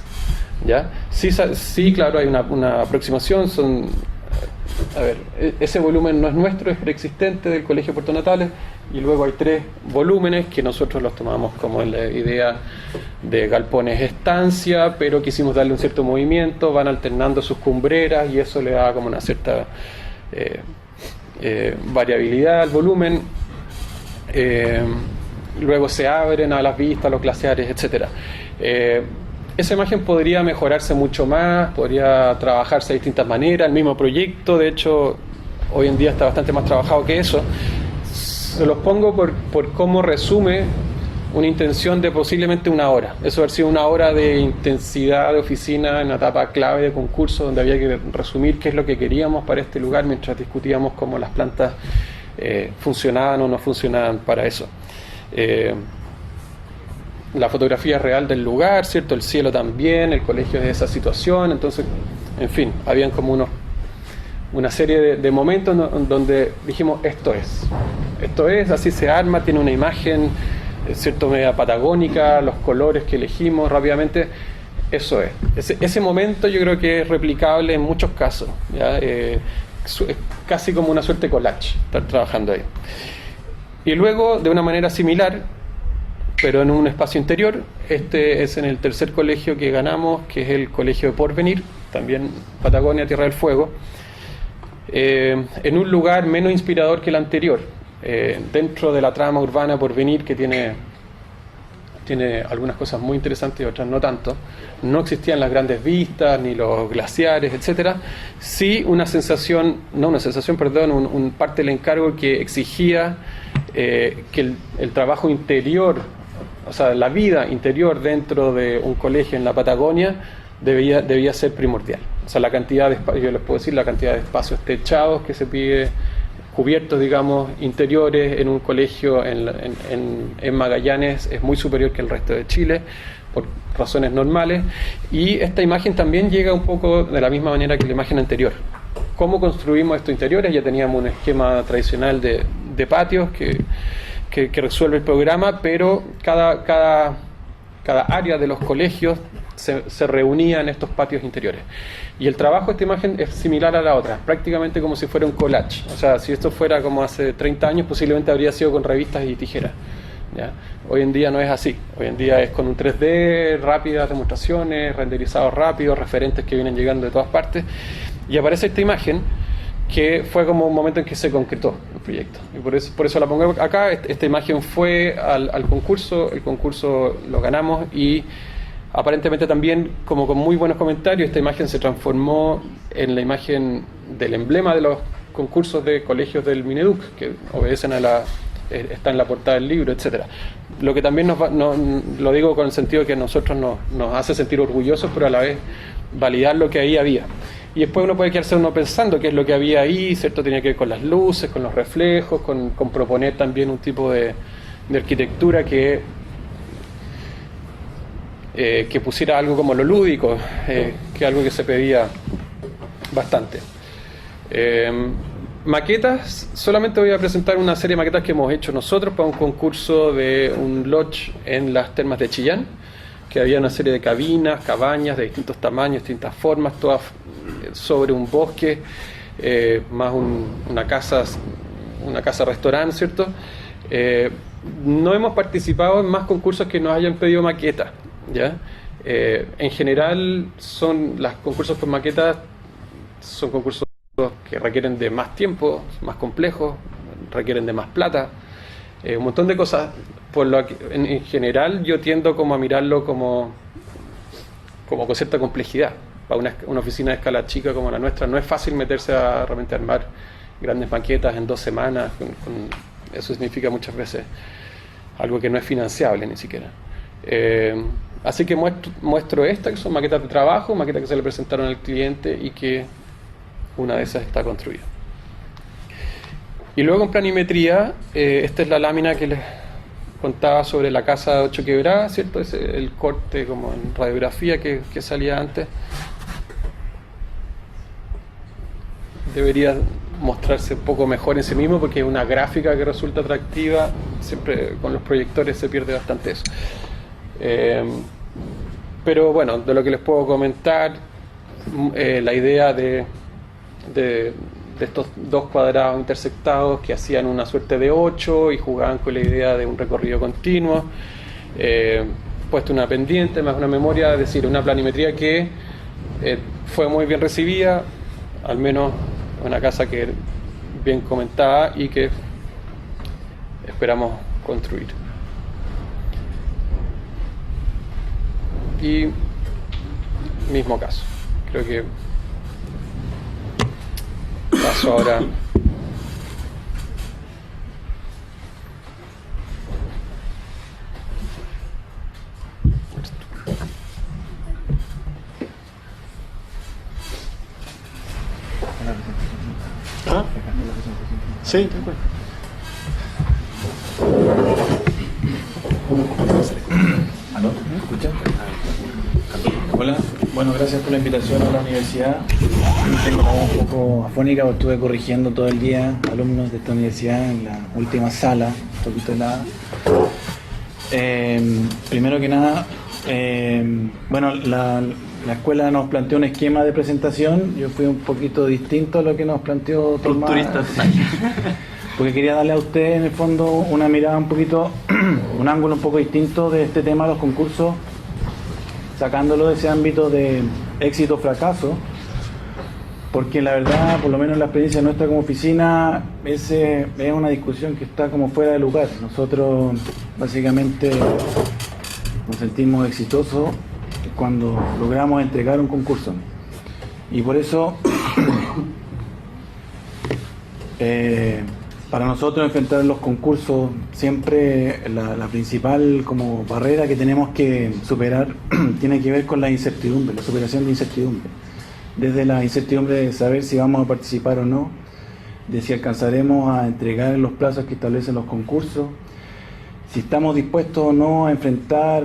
¿Ya? Sí, claro, hay una aproximación. Ese volumen no es nuestro, es preexistente del Colegio Puerto Natales, y luego hay 3 volúmenes que nosotros los tomamos como la idea de galpones estancia, pero quisimos darle un cierto movimiento, van alternando sus cumbreras y eso le da como una cierta variabilidad al volumen. Luego se abren a las vistas los glaciares, etc. Esa imagen podría mejorarse mucho más, podría trabajarse de distintas maneras. El mismo proyecto, de hecho, hoy en día está bastante más trabajado que eso. Se los pongo por cómo resume una intención de posiblemente 1 hora. Eso haber sido 1 hora de intensidad de oficina en una etapa clave de concurso, donde había que resumir qué es lo que queríamos para este lugar mientras discutíamos cómo las plantas funcionaban o no funcionaban para eso. La fotografía real del lugar, ¿cierto? El cielo también, el colegio es de esa situación. Entonces, en fin, habían como una serie de momentos donde dijimos, esto es, así se arma, tiene una imagen, ¿cierto? Media patagónica, los colores que elegimos rápidamente, eso es. Ese momento yo creo que es replicable en muchos casos, ¿ya? Es casi como una suerte de collage, estar trabajando ahí. Y luego, de una manera similar, pero en un espacio interior, este es en el 3er colegio que ganamos, que es el Colegio de Porvenir, también Patagonia, Tierra del Fuego, en un lugar menos inspirador que el anterior, dentro de la trama urbana Porvenir, que tiene algunas cosas muy interesantes y otras no tanto. No existían las grandes vistas, ni los glaciares, etcétera. Sí un parte del encargo que exigía que el trabajo interior, o sea, la vida interior dentro de un colegio en la Patagonia debía ser primordial. O sea, la cantidad de espacios techados que se pide, cubiertos, digamos, interiores en un colegio en Magallanes es muy superior que el resto de Chile, por razones normales. Y esta imagen también llega un poco de la misma manera que la imagen anterior. ¿Cómo construimos estos interiores? Ya teníamos un esquema tradicional de patios que resuelve el programa, pero cada área de los colegios se reunía en estos patios interiores. Y el trabajo de esta imagen es similar a la otra, prácticamente como si fuera un collage. O sea, si esto fuera como hace 30 años, posiblemente habría sido con revistas y tijeras. ¿Ya? Hoy en día no es así. Hoy en día es con un 3D, rápidas demostraciones, renderizados rápidos, referentes que vienen llegando de todas partes. Y aparece esta imagen que fue como un momento en que se concretó el proyecto. Y por eso la pongo acá. Esta imagen fue al concurso, el concurso lo ganamos y aparentemente también, como con muy buenos comentarios, esta imagen se transformó en la imagen del emblema de los concursos de colegios del Mineduc, que obedecen está en la portada del libro, etcétera. Lo que también lo digo con el sentido de que a nosotros nos hace sentir orgullosos, pero a la vez validar lo que ahí había. Y después uno puede quedarse qué es lo que había ahí, ¿cierto? Tenía que ver con las luces, con los reflejos, con proponer también un tipo de arquitectura que pusiera algo como lo lúdico, que es algo que se pedía bastante. Maquetas, solamente voy a presentar una serie de maquetas que hemos hecho nosotros para un concurso de un lodge en las termas de Chillán, que había una serie de cabañas de distintos tamaños, distintas formas, todas sobre un bosque, más una casa restaurante, ¿cierto? No hemos participado en más concursos que nos hayan pedido maquetas, ¿ya? En general, los concursos por maquetas son concursos que requieren de más tiempo, más complejos, requieren de más plata, un montón de cosas. Por lo que, en general, yo tiendo como a mirarlo como con cierta complejidad. Para una oficina de escala chica como la nuestra, no es fácil meterse a realmente armar grandes maquetas en 2 semanas. Eso significa muchas veces algo que no es financiable ni siquiera. Así que muestro esta, que son maquetas de trabajo, maquetas que se le presentaron al cliente y que una de esas está construida. Y luego en planimetría, esta es la lámina que les contaba sobre la casa de 8 quebradas, ¿cierto? Es el corte como en radiografía que salía antes. Debería mostrarse un poco mejor en sí mismo porque es una gráfica que resulta atractiva. Siempre con los proyectores se pierde bastante eso. Pero bueno, de lo que les puedo comentar, la idea de estos 2 cuadrados intersectados que hacían una suerte de 8 y jugaban con la idea de un recorrido continuo, puesto una pendiente más una memoria, es decir, una planimetría que fue muy bien recibida, al menos una casa que bien comentada y que esperamos construir. Y mismo caso, creo que paso ahora ¿Ah? Sí, tal cual. ¿Aló? ¿Me escuchan? Hola, bueno, gracias por la invitación a la universidad. Tengo la voz un poco afónica porque estuve corrigiendo todo el día alumnos de esta universidad en la última sala, un poquito helada. Primero que nada, bueno, la escuela nos planteó un esquema de presentación. Yo fui un poquito distinto a lo que nos planteó Tomás. Porque quería darle a ustedes en el fondo una mirada un poquito, un ángulo un poco distinto de este tema de los concursos, sacándolo de ese ámbito de éxito o fracaso, porque la verdad, por lo menos la experiencia nuestra como oficina, es una discusión que está como fuera de lugar. Nosotros básicamente nos sentimos exitosos cuando logramos entregar un concurso, y por eso para nosotros enfrentar los concursos siempre la principal como barrera que tenemos que superar tiene que ver con la incertidumbre, la superación de incertidumbre. Desde la incertidumbre de saber si vamos a participar o no, de si alcanzaremos a entregar en los plazos que establecen los concursos, si estamos dispuestos o no a enfrentar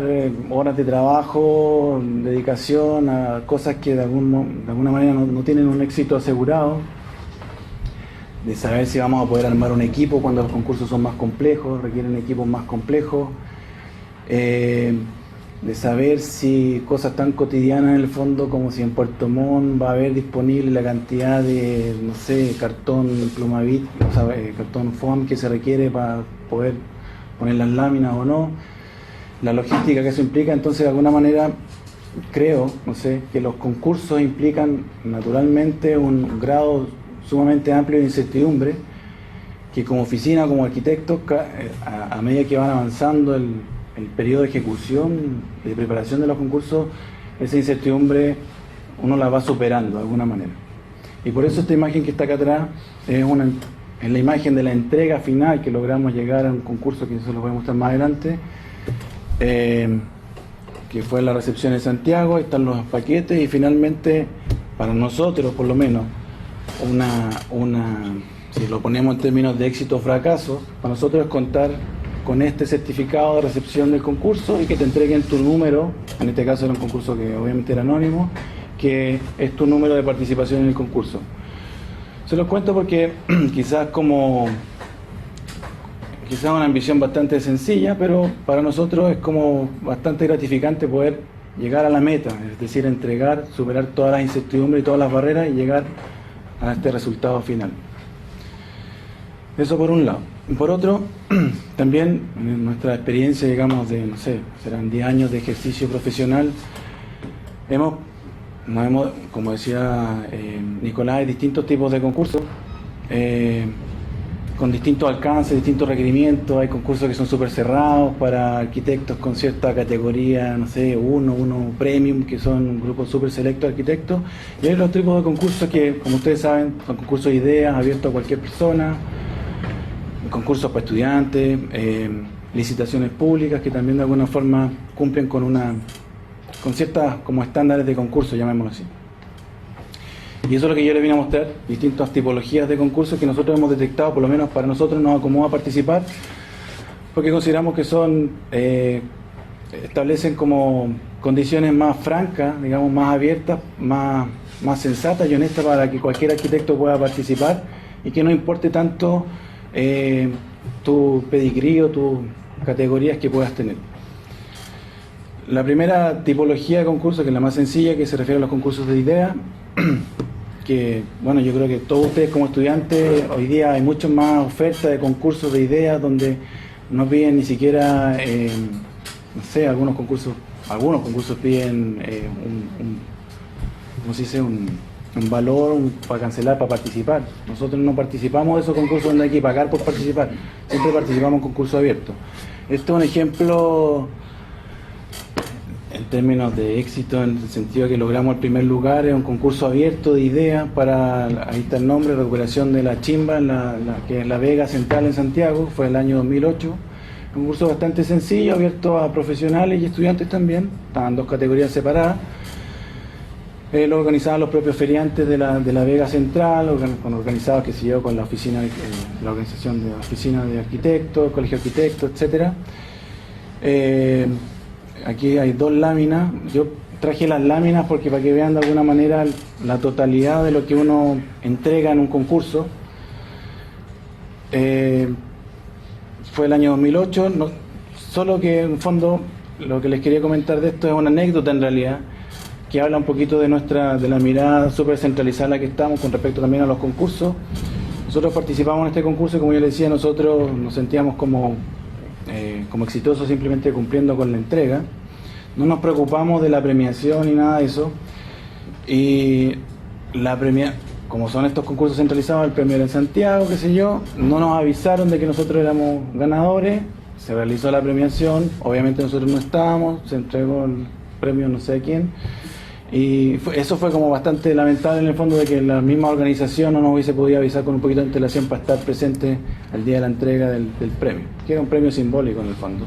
horas de trabajo, dedicación a cosas que de alguna manera no tienen un éxito asegurado, de saber si vamos a poder armar un equipo cuando los concursos son más complejos, requieren equipos más complejos, de saber si cosas tan cotidianas en el fondo como si en Puerto Montt va a haber disponible la cantidad de, no sé, cartón Plumavit, o sea, cartón foam que se requiere para poder poner las láminas o no, la logística que eso implica. Entonces, de alguna manera, creo, no sé, que los concursos implican naturalmente un grado sumamente amplio de incertidumbre, que como oficina, como arquitectos, a medida que van avanzando el periodo de ejecución y de preparación de los concursos, esa incertidumbre uno la va superando de alguna manera. Y por eso esta imagen que está acá atrás es la imagen de la entrega final que logramos llegar a un concurso que eso lo voy a mostrar más adelante, que fue la recepción en Santiago. Ahí están los paquetes y finalmente, para nosotros por lo menos, si lo ponemos en términos de éxito o fracaso, para nosotros es contar con este certificado de recepción del concurso y que te entreguen tu número. En este caso era un concurso que obviamente era anónimo, que es tu número de participación en el concurso. Se los cuento porque quizás una ambición bastante sencilla, pero para nosotros es como bastante gratificante poder llegar a la meta, es decir, entregar, superar todas las incertidumbres y todas las barreras y llegar a este resultado final. Eso por un lado. Por otro, también en nuestra experiencia, digamos, de, no sé, serán 10 años de ejercicio profesional, Como decía Nicolás, hay distintos tipos de concursos, con distintos alcances, distintos requerimientos. Hay concursos que son súper cerrados para arquitectos con cierta categoría, no sé, uno premium, que son grupos súper selectos de arquitectos. Y hay otros tipos de concursos que, como ustedes saben, son concursos de ideas abiertos a cualquier persona, concursos para estudiantes, licitaciones públicas que también de alguna forma cumplen con ciertas como estándares de concurso, llamémoslo así. Y eso es lo que yo les vine a mostrar, distintas tipologías de concursos que nosotros hemos detectado, por lo menos para nosotros nos acomoda participar, porque consideramos que establecen como condiciones más francas, digamos, más abiertas, más sensatas y honestas para que cualquier arquitecto pueda participar y que no importe tanto tu pedigrí o tus categorías que puedas tener. La primera tipología de concurso, que es la más sencilla, que se refiere a los concursos de ideas, que bueno, yo creo que todos ustedes como estudiantes, hoy día hay mucho más oferta de concursos de ideas donde no piden ni siquiera, no sé, algunos concursos piden ¿cómo se dice? Un valor para cancelar, para participar. Nosotros no participamos de esos concursos donde hay que pagar por participar, siempre participamos en concursos abiertos. Esto es un ejemplo en términos de éxito, en el sentido de que logramos el primer lugar. Es un concurso abierto de ideas para, ahí está el nombre, recuperación de la chimba, que es la Vega Central en Santiago, fue el año 2008. Un concurso bastante sencillo, abierto a profesionales y estudiantes también, estaban dos categorías separadas. Lo organizaban los propios feriantes de la Vega Central, organizados, que se llevó con la oficina, la organización de la oficina de arquitectos, colegio de arquitectos, etcétera. Aquí hay dos láminas. Yo traje las láminas porque para que vean de alguna manera la totalidad de lo que uno entrega en un concurso. Fue el año 2008, solo que en fondo lo que les quería comentar de esto es una anécdota en realidad, que habla un poquito de la mirada súper centralizada en la que estamos con respecto también a los concursos. Nosotros participamos en este concurso y, como yo les decía, nosotros nos sentíamos como exitosos simplemente cumpliendo con la entrega. No nos preocupamos de la premiación ni nada de eso. Y como son estos concursos centralizados, el premio era en Santiago, qué sé yo, no nos avisaron de que nosotros éramos ganadores, se realizó la premiación, obviamente nosotros no estábamos, se entregó el premio no sé a quién. Y eso fue como bastante lamentable en el fondo, de que la misma organización no nos hubiese podido avisar con un poquito de antelación para estar presente el día de la entrega del premio, que era un premio simbólico en el fondo.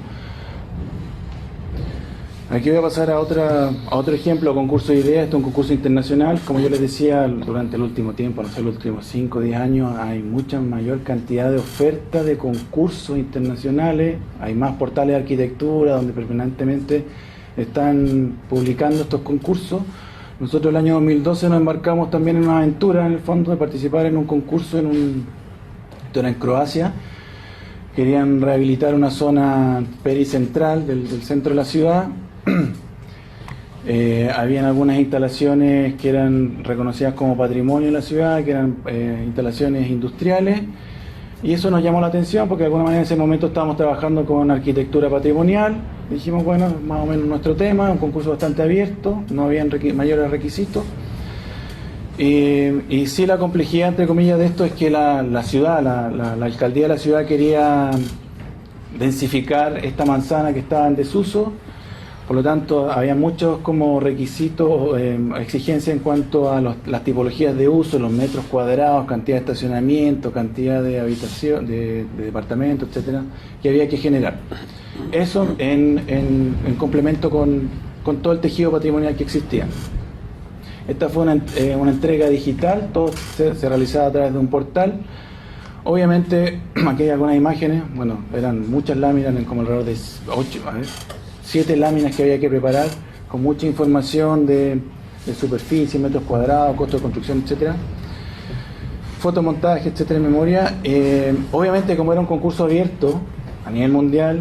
Aquí voy a pasar a otro ejemplo, concurso de ideas. Esto es un concurso internacional. Como yo les decía, durante el último tiempo, no sé, los últimos 5 o 10 años, hay mucha mayor cantidad de ofertas de concursos internacionales, hay más portales de arquitectura donde permanentemente están publicando estos concursos. Nosotros el año 2012 nos embarcamos también en una aventura, en el fondo, de participar en un concurso esto era en Croacia. Querían rehabilitar una zona pericentral del centro de la ciudad. Habían algunas instalaciones que eran reconocidas como patrimonio de la ciudad, que eran instalaciones industriales. Y eso nos llamó la atención porque de alguna manera en ese momento estábamos trabajando con arquitectura patrimonial. Dijimos, bueno, más o menos nuestro tema, un concurso bastante abierto, no habían mayores requisitos. Y sí, la complejidad, entre comillas, de esto es que la ciudad, la alcaldía de la ciudad quería densificar esta manzana que estaba en desuso. Por lo tanto, había muchos como requisitos, exigencias en cuanto a las tipologías de uso, los metros cuadrados, cantidad de estacionamiento, cantidad de habitación, de departamentos, etcétera, que había que generar. Eso en complemento con todo el tejido patrimonial que existía. Esta fue una entrega digital, todo se realizaba a través de un portal. Obviamente, aquí hay algunas imágenes, bueno, eran muchas láminas, como alrededor de 7 láminas que había que preparar, con mucha información de superficie, metros cuadrados, costo de construcción, etcétera, fotomontaje, etcétera, en memoria. Obviamente, como era un concurso abierto a nivel mundial,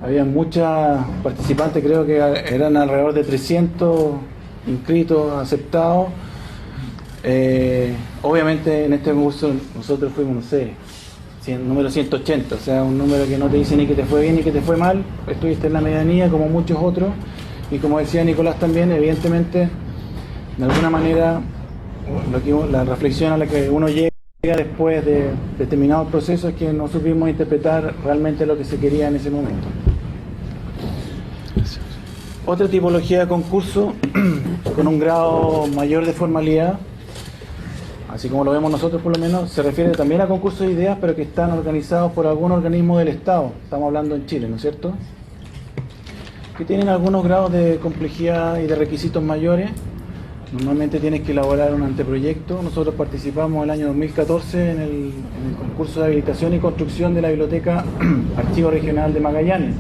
había muchas participantes, creo que eran alrededor de 300 inscritos, aceptados. Obviamente en este concurso nosotros fuimos, no sé, número 180, o sea, un número que no te dice ni que te fue bien ni que te fue mal, estuviste en la medianía como muchos otros, Y como decía Nicolás también, evidentemente, de alguna manera, la reflexión a la que uno llega después de terminado el proceso es que no supimos interpretar realmente lo que se quería en ese momento. Otra tipología de concurso con un grado mayor de formalidad, así como lo vemos nosotros por lo menos, se refiere también a concursos de ideas, pero que están organizados por algún organismo del Estado. Estamos hablando en Chile, ¿no es cierto? Que tienen algunos grados de complejidad y de requisitos mayores. Normalmente tienes que elaborar un anteproyecto. Nosotros participamos el año 2014 en el concurso de habilitación y construcción de la Biblioteca Archivo Regional de Magallanes.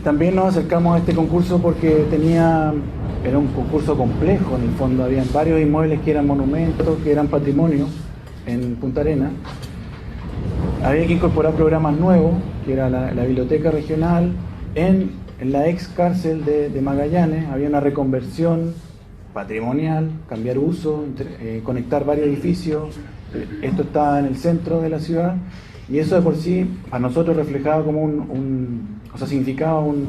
También nos acercamos a este concurso porque era un concurso complejo. En el fondo habían varios inmuebles que eran monumentos, que eran patrimonio en Punta Arenas. Había que incorporar programas nuevos, que era la biblioteca regional, en la ex cárcel de Magallanes. Había una reconversión patrimonial, cambiar uso, conectar varios edificios. Esto estaba en el centro de la ciudad, y eso de por sí a nosotros reflejaba como significaba un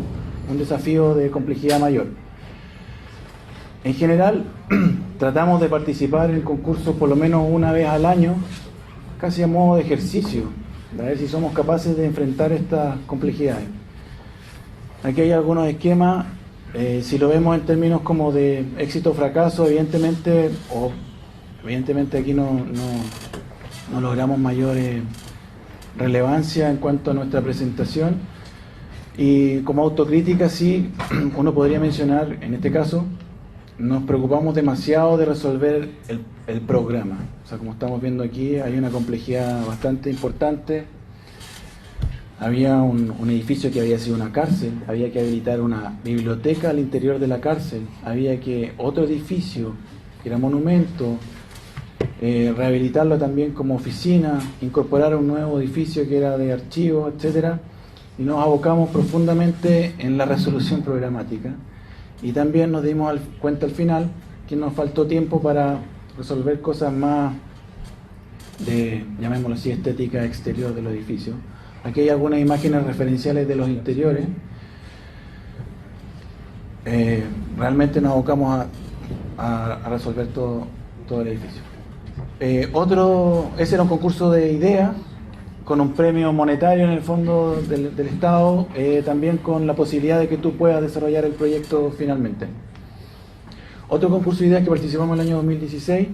desafío de complejidad mayor. En general, tratamos de participar en el concurso por lo menos una vez al año, casi a modo de ejercicio, a ver si somos capaces de enfrentar estas complejidades. Aquí hay algunos esquemas, si lo vemos en términos como de éxito o fracaso, evidentemente aquí no logramos mayor relevancia en cuanto a nuestra presentación. Y como autocrítica, sí, uno podría mencionar, en este caso, nos preocupamos demasiado de resolver el programa. O sea, como estamos viendo aquí, hay una complejidad bastante importante. Había un edificio que había sido una cárcel, había que habilitar una biblioteca al interior de la cárcel, había que otro edificio, que era monumento, rehabilitarlo también como oficina, incorporar un nuevo edificio que era de archivo, etcétera. Y nos abocamos profundamente en la resolución programática, y también nos dimos cuenta al final que nos faltó tiempo para resolver cosas más de, llamémoslo así, estética exterior del edificio. Aquí hay algunas imágenes referenciales de los interiores. Realmente nos abocamos a resolver todo el edificio. Ese era un concurso de ideas, con un premio monetario en el fondo del Estado, también con la posibilidad de que tú puedas desarrollar el proyecto finalmente. Otro concurso de ideas que participamos en el año 2016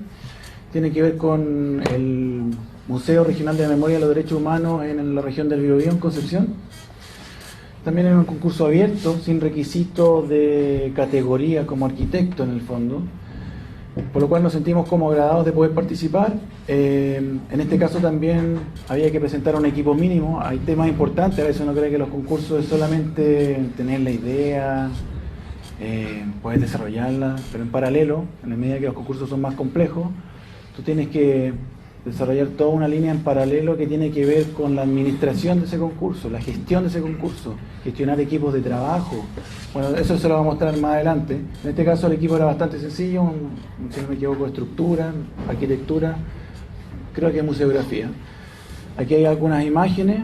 tiene que ver con el Museo Regional de la Memoria de los Derechos Humanos en la región del Biobío, en Concepción. También era un concurso abierto, sin requisitos de categoría como arquitecto en el fondo, por lo cual nos sentimos como agradados de poder participar. En este caso también había que presentar un equipo mínimo. Hay temas importantes, a veces uno cree que los concursos es solamente tener la idea, poder desarrollarla, pero en paralelo, en la medida que los concursos son más complejos, tú tienes que desarrollar toda una línea en paralelo que tiene que ver con la administración de ese concurso, la gestión de ese concurso, gestionar equipos de trabajo. Bueno, eso se lo va a mostrar más adelante. En este caso el equipo era bastante sencillo, si no me equivoco, estructura, arquitectura, creo que museografía. Aquí hay algunas imágenes,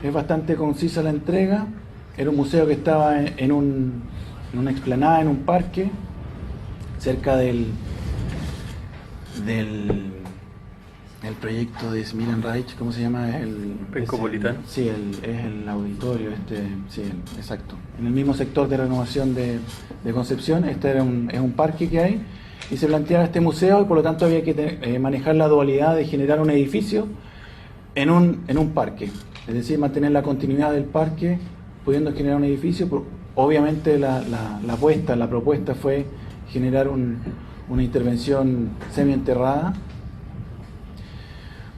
es bastante concisa la entrega. Era un museo que estaba en una explanada, en un parque, cerca del proyecto de Smiljan Reich, ¿cómo se llama? Pencopolitano. Sí, es el auditorio, sí, exacto. En el mismo sector de renovación de Concepción. Es un parque que hay, y se planteaba este museo, y por lo tanto había que manejar la dualidad de generar un edificio en un parque. Es decir, mantener la continuidad del parque, pudiendo generar un edificio. Obviamente la propuesta fue generar una intervención semienterrada.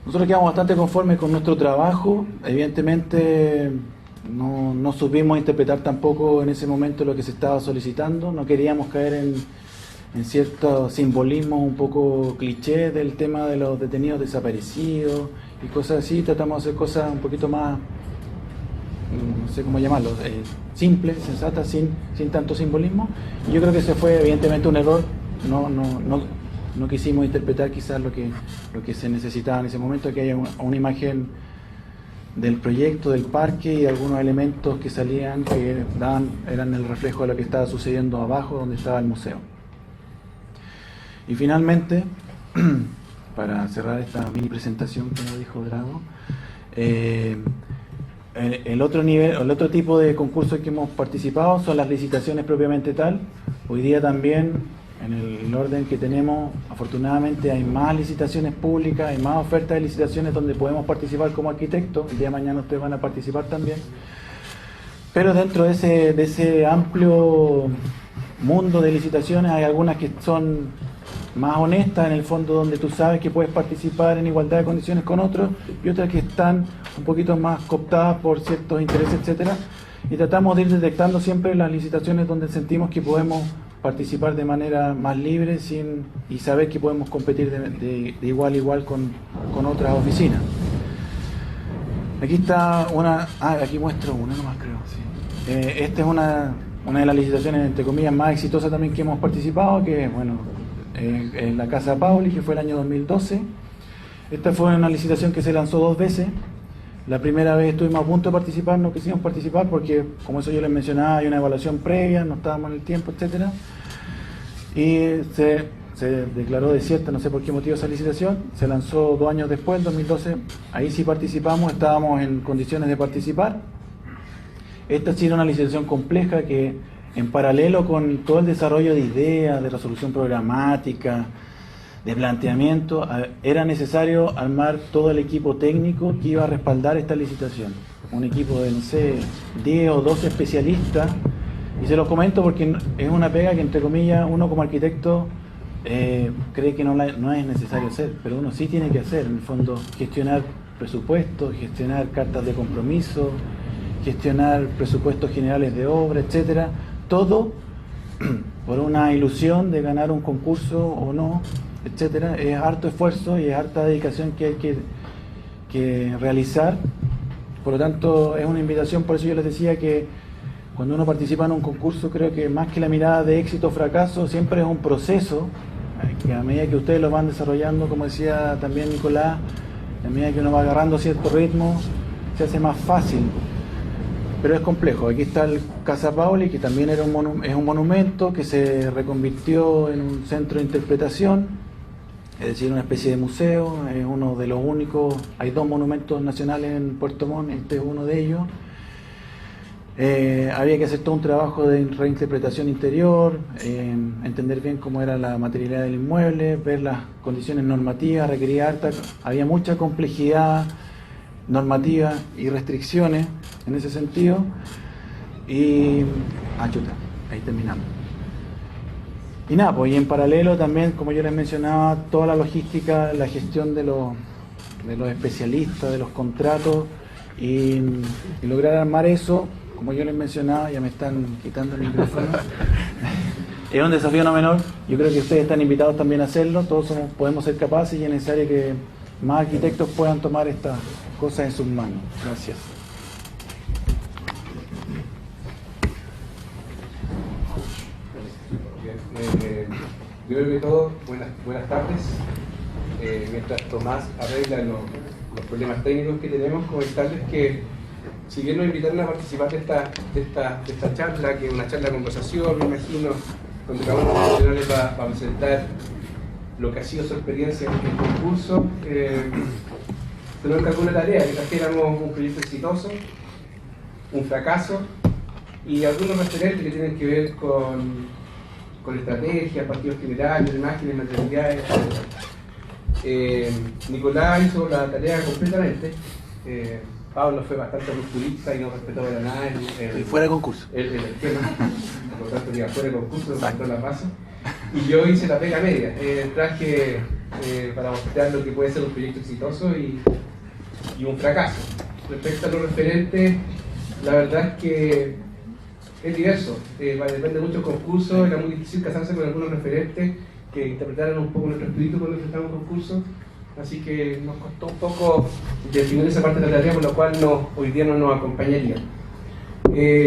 Nosotros quedamos bastante conformes con nuestro trabajo. Evidentemente no supimos interpretar tampoco en ese momento lo que se estaba solicitando. No queríamos caer en cierto simbolismo un poco cliché del tema de los detenidos desaparecidos y cosas así. Tratamos de hacer cosas un poquito más, no sé cómo llamarlo, simples, sensatas, sin tanto simbolismo. Y yo creo que ese fue evidentemente un error. No quisimos interpretar quizás lo que se necesitaba en ese momento, que haya una imagen del proyecto, del parque y algunos elementos que salían que eran el reflejo de lo que estaba sucediendo abajo donde estaba el museo. Y finalmente, para cerrar esta mini presentación que nos dijo Drago, el otro tipo de concursos que hemos participado son las licitaciones propiamente tal. Hoy día también, en el orden que tenemos, afortunadamente hay más licitaciones públicas, hay más ofertas de licitaciones donde podemos participar como arquitectos. El día de mañana ustedes van a participar también. Pero dentro de ese amplio mundo de licitaciones hay algunas que son más honestas, en el fondo, donde tú sabes que puedes participar en igualdad de condiciones con otros, y otras que están un poquito más cooptadas por ciertos intereses, etcétera. Y tratamos de ir detectando siempre las licitaciones donde sentimos que podemos participar de manera más libre y saber que podemos competir de igual a igual con otras oficinas. Aquí está aquí muestro una nomás, creo. Sí. Esta es una de las licitaciones, entre comillas, más exitosas también que hemos participado, que bueno, en la Casa Pauli, que fue el año 2012. Esta fue una licitación que se lanzó 2 veces. La primera vez estuvimos a punto de participar, no quisimos participar porque, como eso yo les mencionaba, hay una evaluación previa, no estábamos en el tiempo, etcétera. Y se declaró desierta, no sé por qué motivo esa licitación. Se lanzó 2 años después, 2012. Ahí sí participamos, estábamos en condiciones de participar. Esta sí era una licitación compleja que, en paralelo con todo el desarrollo de ideas, de resolución programática, de planteamiento, era necesario armar todo el equipo técnico que iba a respaldar esta licitación. Un equipo de, no sé, 10 o 12 especialistas. Y se los comento porque es una pega que, entre comillas, uno como arquitecto cree que no es necesario hacer, pero uno sí tiene que hacer, en el fondo, gestionar presupuestos, gestionar cartas de compromiso, gestionar presupuestos generales de obra, etcétera. Todo por una ilusión de ganar un concurso o no, etcétera. Es harto esfuerzo y es harta dedicación que hay que realizar. Por lo tanto, es una invitación. Por eso yo les decía que cuando uno participa en un concurso, creo que más que la mirada de éxito o fracaso, siempre es un proceso que, a medida que ustedes lo van desarrollando, como decía también Nicolás, a medida que uno va agarrando cierto ritmo, se hace más fácil. Pero es complejo. Aquí está el Casa Pauli, que también es un monumento que se reconvirtió en un centro de interpretación, es decir, una especie de museo. Es uno de los únicos, hay 2 monumentos nacionales en Puerto Montt, este es uno de ellos. Había que hacer todo un trabajo de reinterpretación interior, entender bien cómo era la materialidad del inmueble, ver las condiciones normativas, requería había mucha complejidad normativa y restricciones en ese sentido. Y ahí terminamos. Y nada, pues, y en paralelo también, como yo les mencionaba, toda la logística, la gestión de los especialistas, de los contratos, y lograr armar eso. Como yo les mencionaba, ya me están quitando el micrófono. Es un desafío no menor. Yo creo que ustedes están invitados también a hacerlo. Todos podemos ser capaces y es necesario que más arquitectos puedan tomar estas cosas en sus manos. Gracias. Primero que todo, buenas tardes. Mientras Tomás arregla los problemas técnicos que tenemos, comentarles que, si bien nos invitaron a participar de esta charla, que es una charla de conversación, me imagino, donde cada uno de los profesionales va a presentar lo que ha sido su experiencia en el concurso, se nos encargó una tarea, que trajéramos un proyecto exitoso, un fracaso y algunos referentes que tienen que ver con estrategias, partidos generales, imágenes, materialidades, etc. Nicolás hizo la tarea completamente. Pablo fue bastante rupturista y no respetó para nada y fuera de concurso. El tema, por lo tanto, ya fuera de concurso, respetó la raza. Y yo hice la pega media. Traje para mostrar lo que puede ser un proyecto exitoso y un fracaso. Respecto a los referentes, la verdad es que es diverso. Depende mucho del concurso. Era muy difícil casarse con algunos referentes que interpretaran un poco nuestro espíritu cuando enfrentamos un concurso. Así que nos costó un poco definir esa parte de la tarea, por lo cual hoy día no nos acompañaría.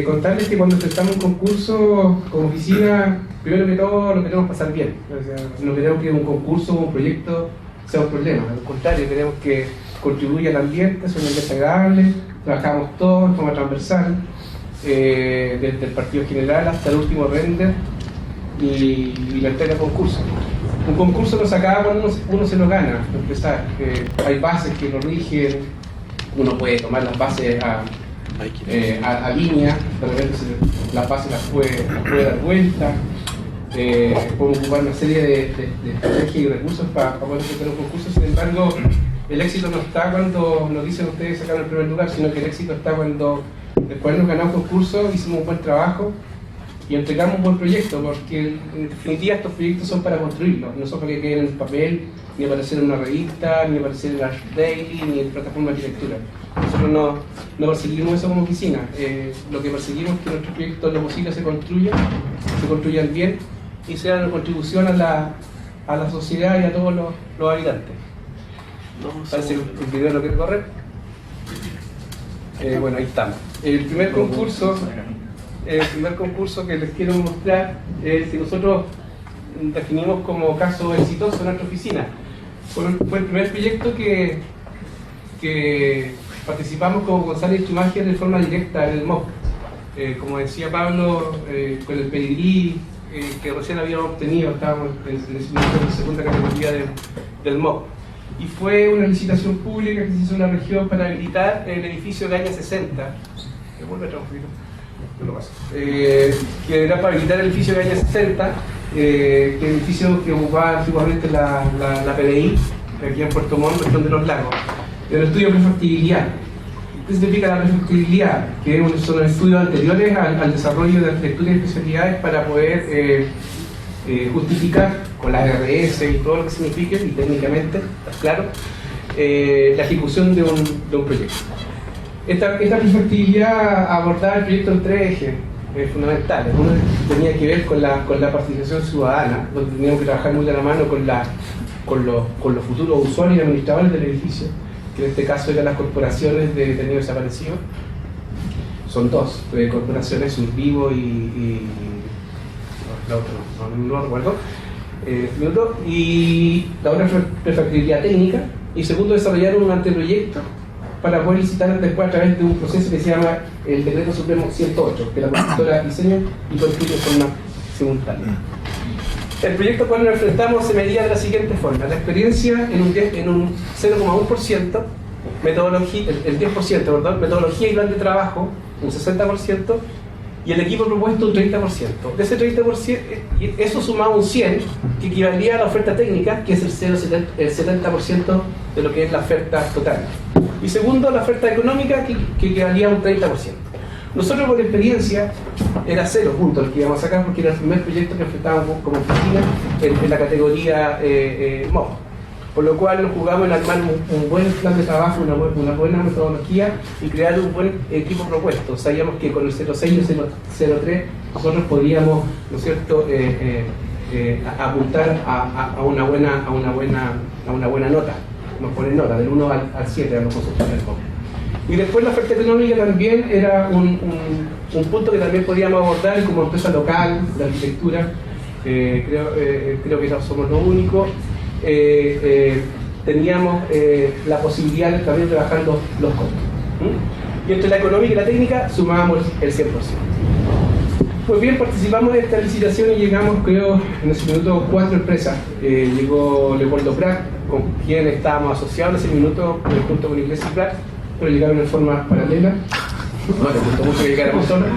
Contarles que cuando enfrentamos un concurso como oficina, primero que todo lo queremos pasar bien. O sea, no queremos que un concurso o un proyecto sea un problema. Al contrario, queremos que contribuye al ambiente, es un ambiente agradable, trabajamos todos de forma transversal, desde el partido general hasta el último render y la entrega de concurso. Un concurso no se acaba cuando uno se lo gana, para empezar. Hay bases que lo rigen, uno puede tomar las bases a línea, de repente las bases las puede dar vuelta, podemos ocupar una serie de estrategias y recursos para poder hacer un concurso. Sin embargo, el éxito no está cuando nos dicen ustedes sacaron el primer lugar, sino que el éxito está cuando después nos ganamos un concurso, hicimos un buen trabajo y entregamos un buen proyecto, porque en definitiva estos proyectos son para construirlos, no son para que queden en el papel, ni aparecer en una revista, ni aparecer en Arch Daily, ni en plataformas de arquitectura. Nosotros no perseguimos eso como oficina, lo que perseguimos es que nuestros proyectos lo posible se construyan bien y sean una contribución a la sociedad y a todos los habitantes. Parece que el video lo quiere correr. Bueno, ahí estamos. El primer concurso que les quiero mostrar es que nosotros definimos como caso exitoso en nuestra oficina. Fue el primer proyecto que participamos como González y Schumacher de forma directa en el MOOC. Como decía Pablo, con el pedigrí que recién habíamos obtenido, estábamos en la segunda categoría del MOOC. Y fue una licitación pública que se hizo en la región para habilitar el edificio Gaña 60. ¿Me vuelve a transferir? No lo paso. Que era para habilitar el edificio Gaña 60, que es el edificio que ocupaba antiguamente la PDI, aquí en Puerto Montt, región de los lagos. El estudio de prefactibilidad. ¿Qué significa la prefactibilidad? Que son estudios anteriores al desarrollo de arquitectura y especialidades para poder justificar con las RS y todo lo que signifique, y técnicamente, claro, la ejecución de un proyecto. Esta prefactibilidad abordaba el proyecto en tres ejes fundamentales. Uno tenía que ver con la participación ciudadana, donde teníamos que trabajar muy de la mano con los futuros usuarios y administradores del edificio, que en este caso eran las corporaciones de detenidos desaparecidos. Son dos, corporaciones Survivo y la otra no recuerdo. Y la otra fue prefactibilidad técnica, y segundo, desarrollar un anteproyecto para poder licitar después a través de un proceso que se llama el Decreto Supremo 108, que la constructora diseña y construye de forma simultánea. El proyecto cuando lo enfrentamos se medía de la siguiente forma: la experiencia en un 0,1%, metodología, el 10%, perdón, metodología y plan de trabajo, un 60%, y el equipo propuesto un 30%. De ese 30%, eso sumaba un 100%, que equivalía a la oferta técnica, que es el 70% de lo que es la oferta total. Y segundo, la oferta económica, que equivalía a un 30%. Nosotros, por experiencia, era 0 puntos el que íbamos a sacar, porque era el primer proyecto que enfrentábamos como oficina en la categoría MOOC. Por lo cual nos jugamos en armar un buen plan de trabajo, una buena metodología y crear un buen equipo propuesto. Sabíamos que con el 06 y el 03 nosotros podíamos, ¿no es cierto?, apuntar a una buena nota. Nos ponen nota, del 1 al 7 a los consultores del MOOC. Y después la oferta económica también era un punto que también podíamos abordar como empresa local de arquitectura. Creo que no somos lo único. Teníamos la posibilidad de también trabajar los costos. Y entre la económica y la técnica sumábamos el 100%. Pues bien, participamos de esta licitación y llegamos, creo, en ese minuto 4 empresas. Llegó Leopoldo Prat, con quien estábamos asociados en ese minuto junto con Iglesia Prat, pero llegaron en forma paralela. No les gustó mucho que llegáramos solos.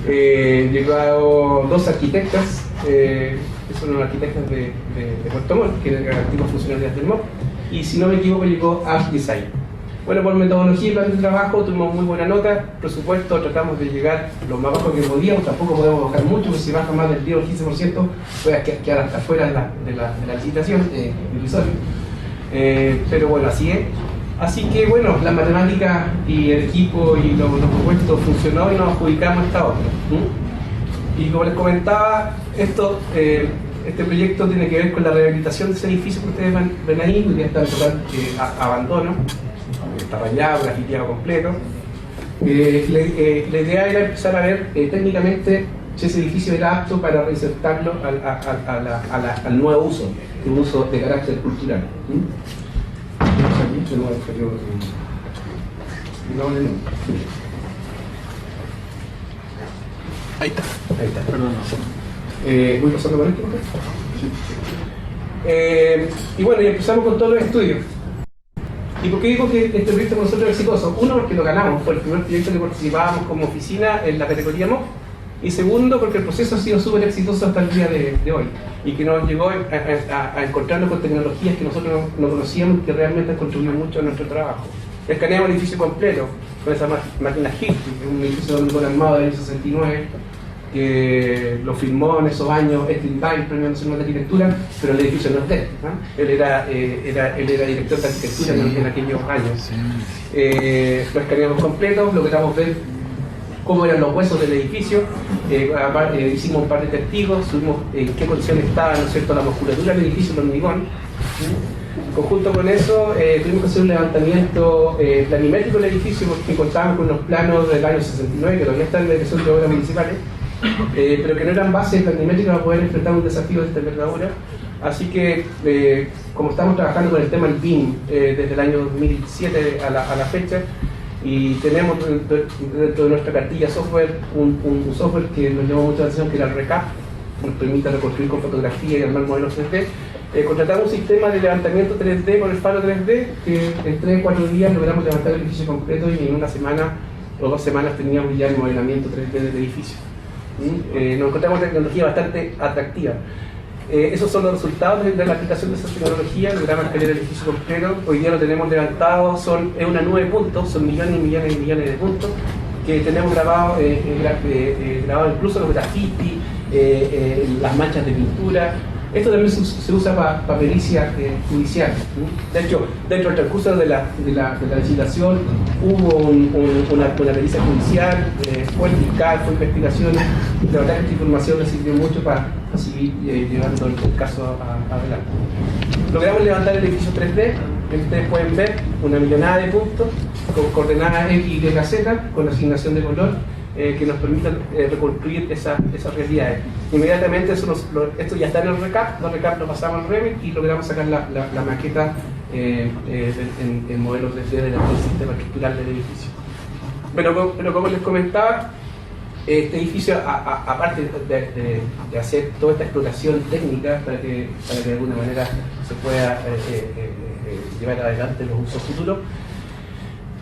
Llegaron dos arquitectas, que son arquitectas de Puerto Montt, que eran antiguas funcionarias del MOOC, y si no me equivoco llegó Arch Design. Bueno, por metodología y plan de trabajo tuvimos muy buena nota. Presupuesto, tratamos de llegar lo más bajo que podíamos, tampoco podemos bajar mucho, porque si baja más del 10 o 15% puede quedar hasta fuera de la licitación, divisorio. Pero bueno, así es. Así que bueno, la matemática y el equipo y lo propuesto funcionó y nos adjudicamos esta obra. Y como les comentaba, este proyecto tiene que ver con la rehabilitación de ese edificio que ustedes ven ahí, que ya está en total abandono, está rayado, grafiteado completo. La idea era empezar a ver técnicamente si ese edificio era apto para reinsertarlo al nuevo uso, un uso de carácter cultural. De nuevo, pero, no, ahí está. Perdón. ¿Voy pasando con esto? Y bueno, y empezamos con todos los estudios. ¿Y por qué digo que este proyecto con nosotros es exitoso? Uno, porque lo ganamos, fue el primer proyecto que participábamos como oficina en la categoría MOOC. Y segundo, porque el proceso ha sido súper exitoso hasta el día de hoy. Y que nos llegó a encontrarnos con tecnologías que nosotros no conocíamos y que realmente han contribuido mucho a nuestro trabajo. Escaneamos el edificio completo con esa máquina HIT, un edificio donde armado del año 69, que lo firmó en esos años Edwin Byle, Premio Nacional de Arquitectura, pero el edificio no es de él, ¿no? Él era director de arquitectura en aquellos años. Lo escaneamos completo, logramos ver cómo eran los huesos del edificio, hicimos un par de testigos, subimos en qué condiciones estaba, ¿no es cierto?, la musculatura del edificio, el hormigón. En conjunto con eso, tuvimos que hacer un levantamiento planimétrico del edificio porque contábamos con unos planos del año 69 que todavía están en la Dirección de Obras Municipales, pero que no eran bases planimétricas para poder enfrentar un desafío de esta envergadura. Así que, como estamos trabajando con el tema del BIM desde el año 2007 a la fecha, y tenemos dentro de nuestra cartilla software un software que nos llamó mucha atención, que era el RECAP, nos permite reconstruir con fotografía y armar modelos 3D. Contratamos un sistema de levantamiento 3D con el faro 3D, que en 3 o 4 días logramos levantar el edificio completo y en una semana o 2 semanas teníamos ya el modelamiento 3D del edificio. Nos encontramos una tecnología bastante atractiva. Esos son los resultados de la aplicación de esa tecnología. Logramos escanear el edificio completo. Hoy día lo tenemos levantado, es una nube de puntos, son millones y millones y millones de puntos que tenemos grabado incluso los grafitis, las manchas de pintura. Esto también se usa para pericia judicial. De hecho, dentro del transcurso de la licitación hubo una pericia judicial, fue el fiscal, fue investigaciones. La verdad que esta información nos sirvió mucho para seguir llevando el caso adelante. Logramos levantar el edificio 3D, que ustedes pueden ver, una millonada de puntos con coordenadas X, Y, Z, con asignación de color, que nos permitan reconstruir esas realidades. Inmediatamente esto ya está en el RECAP, los RECAP lo pasamos al Revit y logramos sacar la maqueta en modelos 3D del sistema estructural del edificio. Pero como les comentaba, este edificio, aparte de hacer toda esta exploración técnica para que de alguna manera se pueda llevar adelante los usos futuros,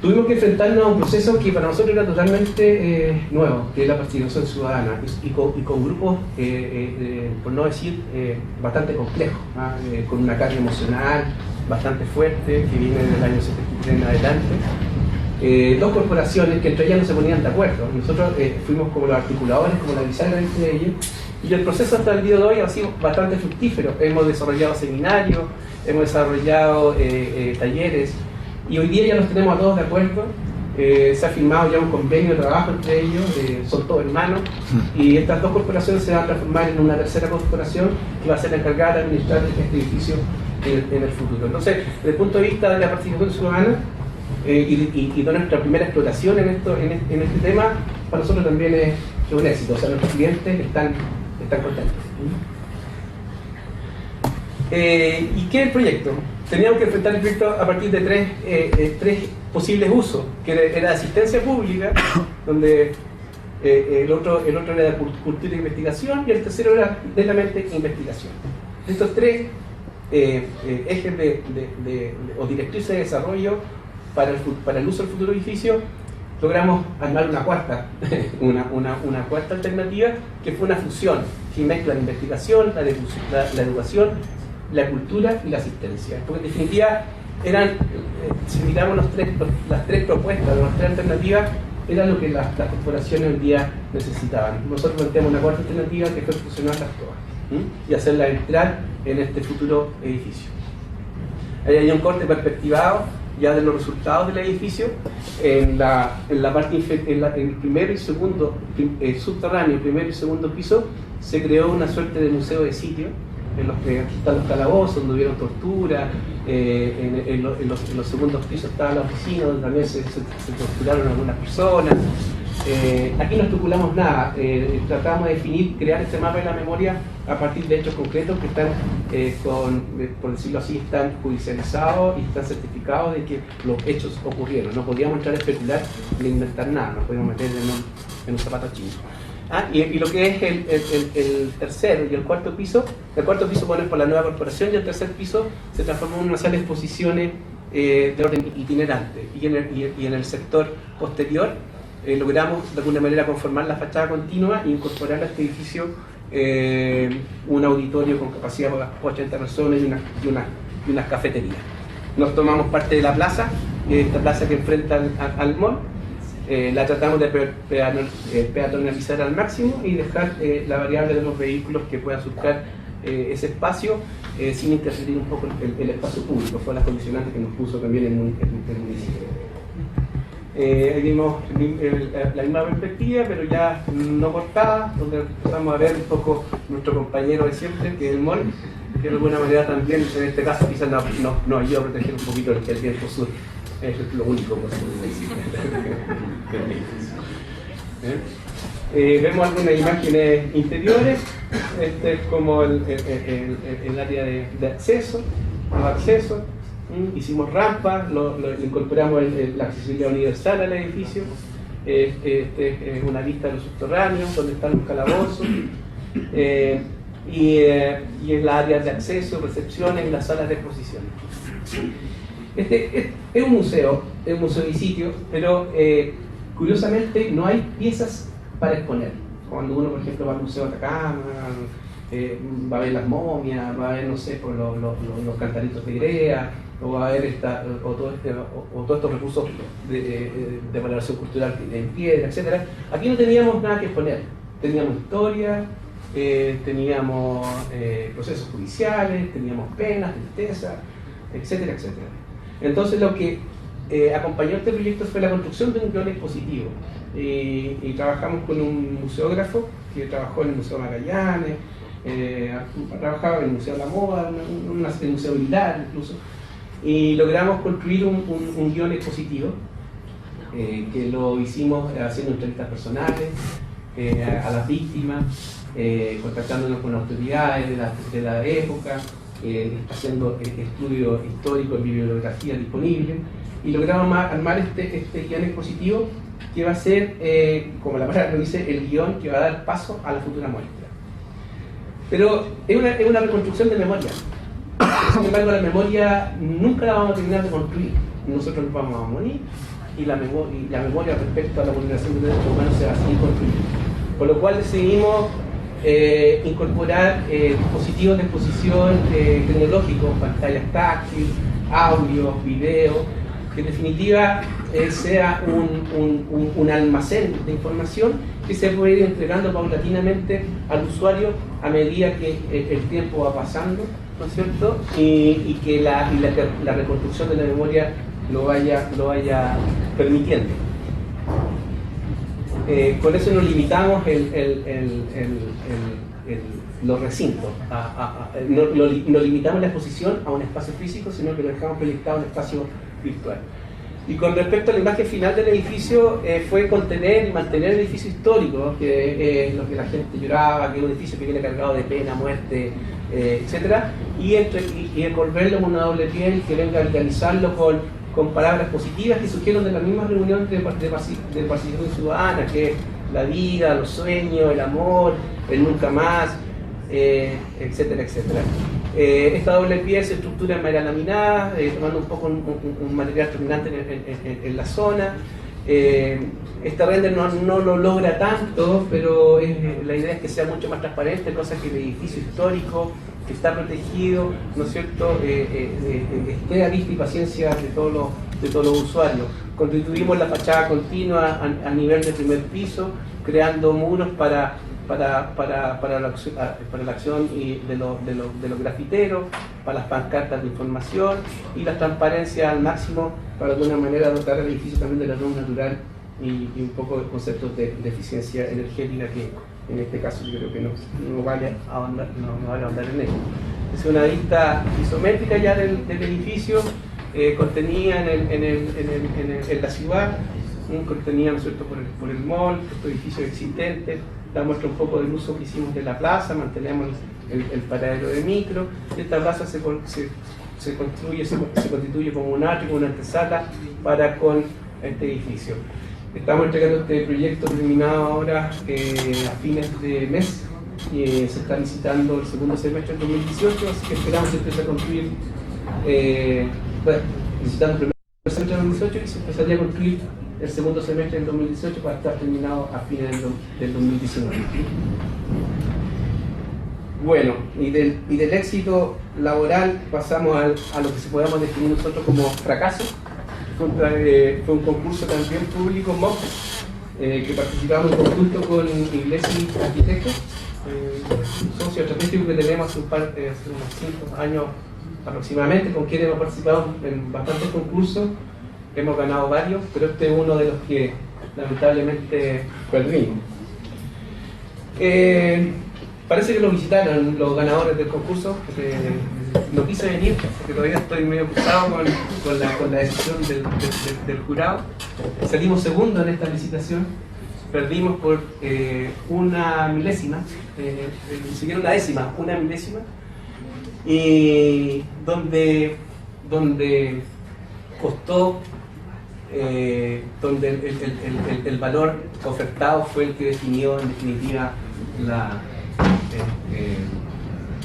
tuvimos que enfrentarnos a un proceso que para nosotros era totalmente nuevo, que es la participación ciudadana, y con grupos, por no decir, bastante complejos, con una carga emocional bastante fuerte, que viene del año 73 en adelante. Dos corporaciones que entre ellas no se ponían de acuerdo. Nosotros fuimos como los articuladores, como la bisagra entre ellos, y el proceso hasta el día de hoy ha sido bastante fructífero. Hemos desarrollado seminarios, hemos desarrollado talleres, y hoy día ya nos tenemos a todos de acuerdo. Se ha firmado ya un convenio de trabajo entre ellos, son todos hermanos, y estas dos corporaciones se van a transformar en una tercera corporación que va a ser la encargada de administrar este edificio en el futuro. Entonces, desde el punto de vista de la participación ciudadana y de nuestra primera exploración en este tema, para nosotros también es un éxito. O sea, nuestros clientes están contentos. ¿Y qué es el proyecto? Teníamos que enfrentar el proyecto a partir de tres posibles usos, que era asistencia pública, donde el otro era de cultura e investigación, y el tercero era netamente investigación. Estos tres ejes o directrices de desarrollo para el uso del futuro edificio, logramos armar una cuarta alternativa, que fue una fusión que mezcla la investigación, la educación, la cultura y la asistencia. Porque en definitiva si miramos las tres propuestas, las tres alternativas, era lo que las corporaciones hoy día necesitaban. Nosotros planteamos una cuarta alternativa, que fue fusionarlas todas y hacerlas entrar en este futuro edificio. Ahí hay un corte perspectivado ya de los resultados del edificio. En la parte en el primero y segundo subterráneo, primero y segundo piso, se creó una suerte de museo de sitio, en los que aquí están los calabozos donde hubieron tortura, en los segundos pisos estaba la oficina donde también se torturaron algunas personas. Aquí no especulamos nada, tratamos de crear este mapa de la memoria a partir de hechos concretos que están, por decirlo así, están judicializados y están certificados de que los hechos ocurrieron. No podíamos entrar a especular ni inventar nada, nos podíamos meter en un zapato chino. Y lo que es el tercer y el cuarto piso bueno, es por la nueva corporación, y el tercer piso se transformó en una sala de exposiciones de orden itinerante. Y en el sector posterior logramos de alguna manera conformar la fachada continua e incorporar a este edificio un auditorio con capacidad para 80 personas y unas cafeterías. Nos tomamos parte de la plaza, esta plaza que enfrenta al mall. La tratamos de peatonalizar al máximo y dejar la variable de los vehículos que puedan surcar ese espacio sin interferir un poco el espacio público. Fue la condicionante que nos puso también el municipio. Ahí vimos la misma perspectiva, pero ya no cortada, donde empezamos a ver un poco nuestro compañero de siempre, que es el mall, que de alguna manera también, en este caso, quizás nos ayuda a proteger un poquito el viento sur. Eso es lo único posible. Vemos algunas imágenes interiores. Este es como el área de acceso, los accesos. Hicimos rampas, incorporamos la accesibilidad universal al edificio. Este es una vista de los subterráneos, donde están los calabozos. Y en las áreas de acceso, recepciones y las salas de exposición. Este es un museo de sitio, pero curiosamente no hay piezas para exponer. Cuando uno, por ejemplo, va al Museo de Atacama, va a ver las momias, va a ver, no sé, por los cantaritos de Grea, o va a ver todos estos recursos de valoración cultural en piedra, etc. Aquí no teníamos nada que exponer. Teníamos historia, teníamos procesos judiciales, teníamos penas, tristeza, etcétera, etcétera. Entonces lo que acompañó este proyecto fue la construcción de un guión expositivo. Y trabajamos con un museógrafo que trabajó en el Museo Magallanes, trabajaba en el Museo de la Moda, en el Museo Militar incluso, y logramos construir un guión expositivo que lo hicimos haciendo entrevistas personales a las víctimas, contactándonos con autoridades de la época, haciendo estudios históricos en bibliografía disponible, y logramos armar este guión expositivo que va a ser, como la palabra lo dice, el guión que va a dar paso a la futura muestra. Pero es una reconstrucción de memoria. Sin embargo, la memoria nunca la vamos a terminar de construir. Nosotros nos vamos a morir y la memoria respecto a la vulneración de los derechos humanos se va a seguir construyendo. Por lo cual decidimos incorporar dispositivos de exposición tecnológicos, pantallas táctiles, audios, videos, que en definitiva sea un almacén de información que se puede ir entregando paulatinamente al usuario a medida que el tiempo va pasando, ¿no es cierto? Y que la reconstrucción de la memoria lo vaya permitiendo. Con eso nos limitamos los recintos, no limitamos la exposición a un espacio físico, sino que lo dejamos proyectado en un espacio virtual. Y con respecto a la imagen final del edificio, fue contener y mantener el edificio histórico, que es lo que la gente lloraba, que es un edificio que viene cargado de pena, muerte, etc. Y envolverlo con una doble piel que venga a realizarlo con palabras positivas que surgieron de la misma reunión de participación ciudadana, que es la vida, los sueños, el amor, el nunca más, etcétera, etcétera. Esta doble piel se estructura en madera laminada, tomando un poco un material terminante en la zona. Este render no lo logra tanto, pero la idea es que sea mucho más transparente, cosa que el edificio histórico que está protegido, ¿no es cierto?, esté a vista y paciencia de todos los usuarios. Constituimos la fachada continua a nivel de primer piso, creando muros para la acción de los grafiteros, para las pancartas de información y la transparencia al máximo para de alguna manera dotar al edificio también de la luz natural y un poco de conceptos de eficiencia energética que en este caso yo creo que no vale ahondar en ello. Es una vista isométrica ya del edificio, contenida en la ciudad, contenida, ¿no es cierto?, por el mall, estos edificios existentes. Da muestra un poco del uso que hicimos de la plaza, mantenemos el paradero de micro. Esta plaza se constituye como un atrio, una antesala para con este edificio. Estamos entregando este proyecto terminado ahora a fines de mes. Se está licitando el segundo semestre del 2018, así que esperamos que empiece a construir, licitando el primer semestre del 2018 y se empezaría a construir el segundo semestre del 2018 para estar terminado a fines del 2019. Bueno, y del éxito laboral pasamos a lo que se podemos definir nosotros como fracaso. Fue un concurso también público, MOOC, que participamos en conjunto con Iglesi Arquitectos, socio estratégico que tenemos hace unos 5 años aproximadamente, con quien hemos participado en bastantes concursos, hemos ganado varios, pero este es uno de los que lamentablemente perdimos. Parece que lo visitaron los ganadores del concurso. No quise venir porque todavía estoy medio cruzado con la decisión del jurado. Salimos segundo en esta licitación, perdimos por una milésima, ni siquiera una décima, una milésima, y donde costó, donde el valor ofertado fue el que definió en definitiva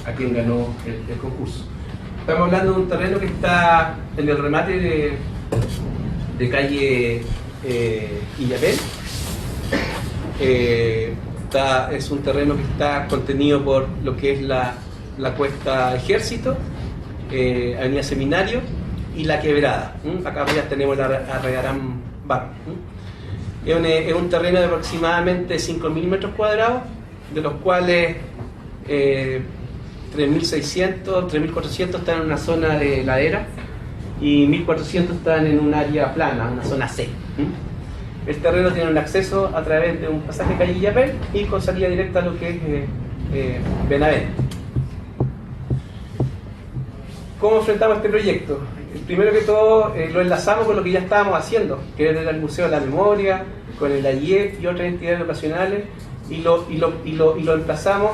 a quien ganó el concurso. Estamos hablando de un terreno que está en el remate de calle Illapel. Es un terreno que está contenido por lo que es la Cuesta Ejército, Avenida Seminario y La Quebrada. Acá arriba tenemos la Arregarán Bar. Es un terreno de aproximadamente 5.000 metros cuadrados, de los cuales 3.600, 3.400 están en una zona de ladera y 1.400 están en un área plana, una zona C. El terreno tiene un acceso a través de un pasaje calle Illapel y con salida directa a lo que es Benavente. ¿Cómo enfrentamos este proyecto? Primero que todo lo enlazamos con lo que ya estábamos haciendo, que era el Museo de la Memoria, con el AIEF y otras entidades educacionales, y lo emplazamos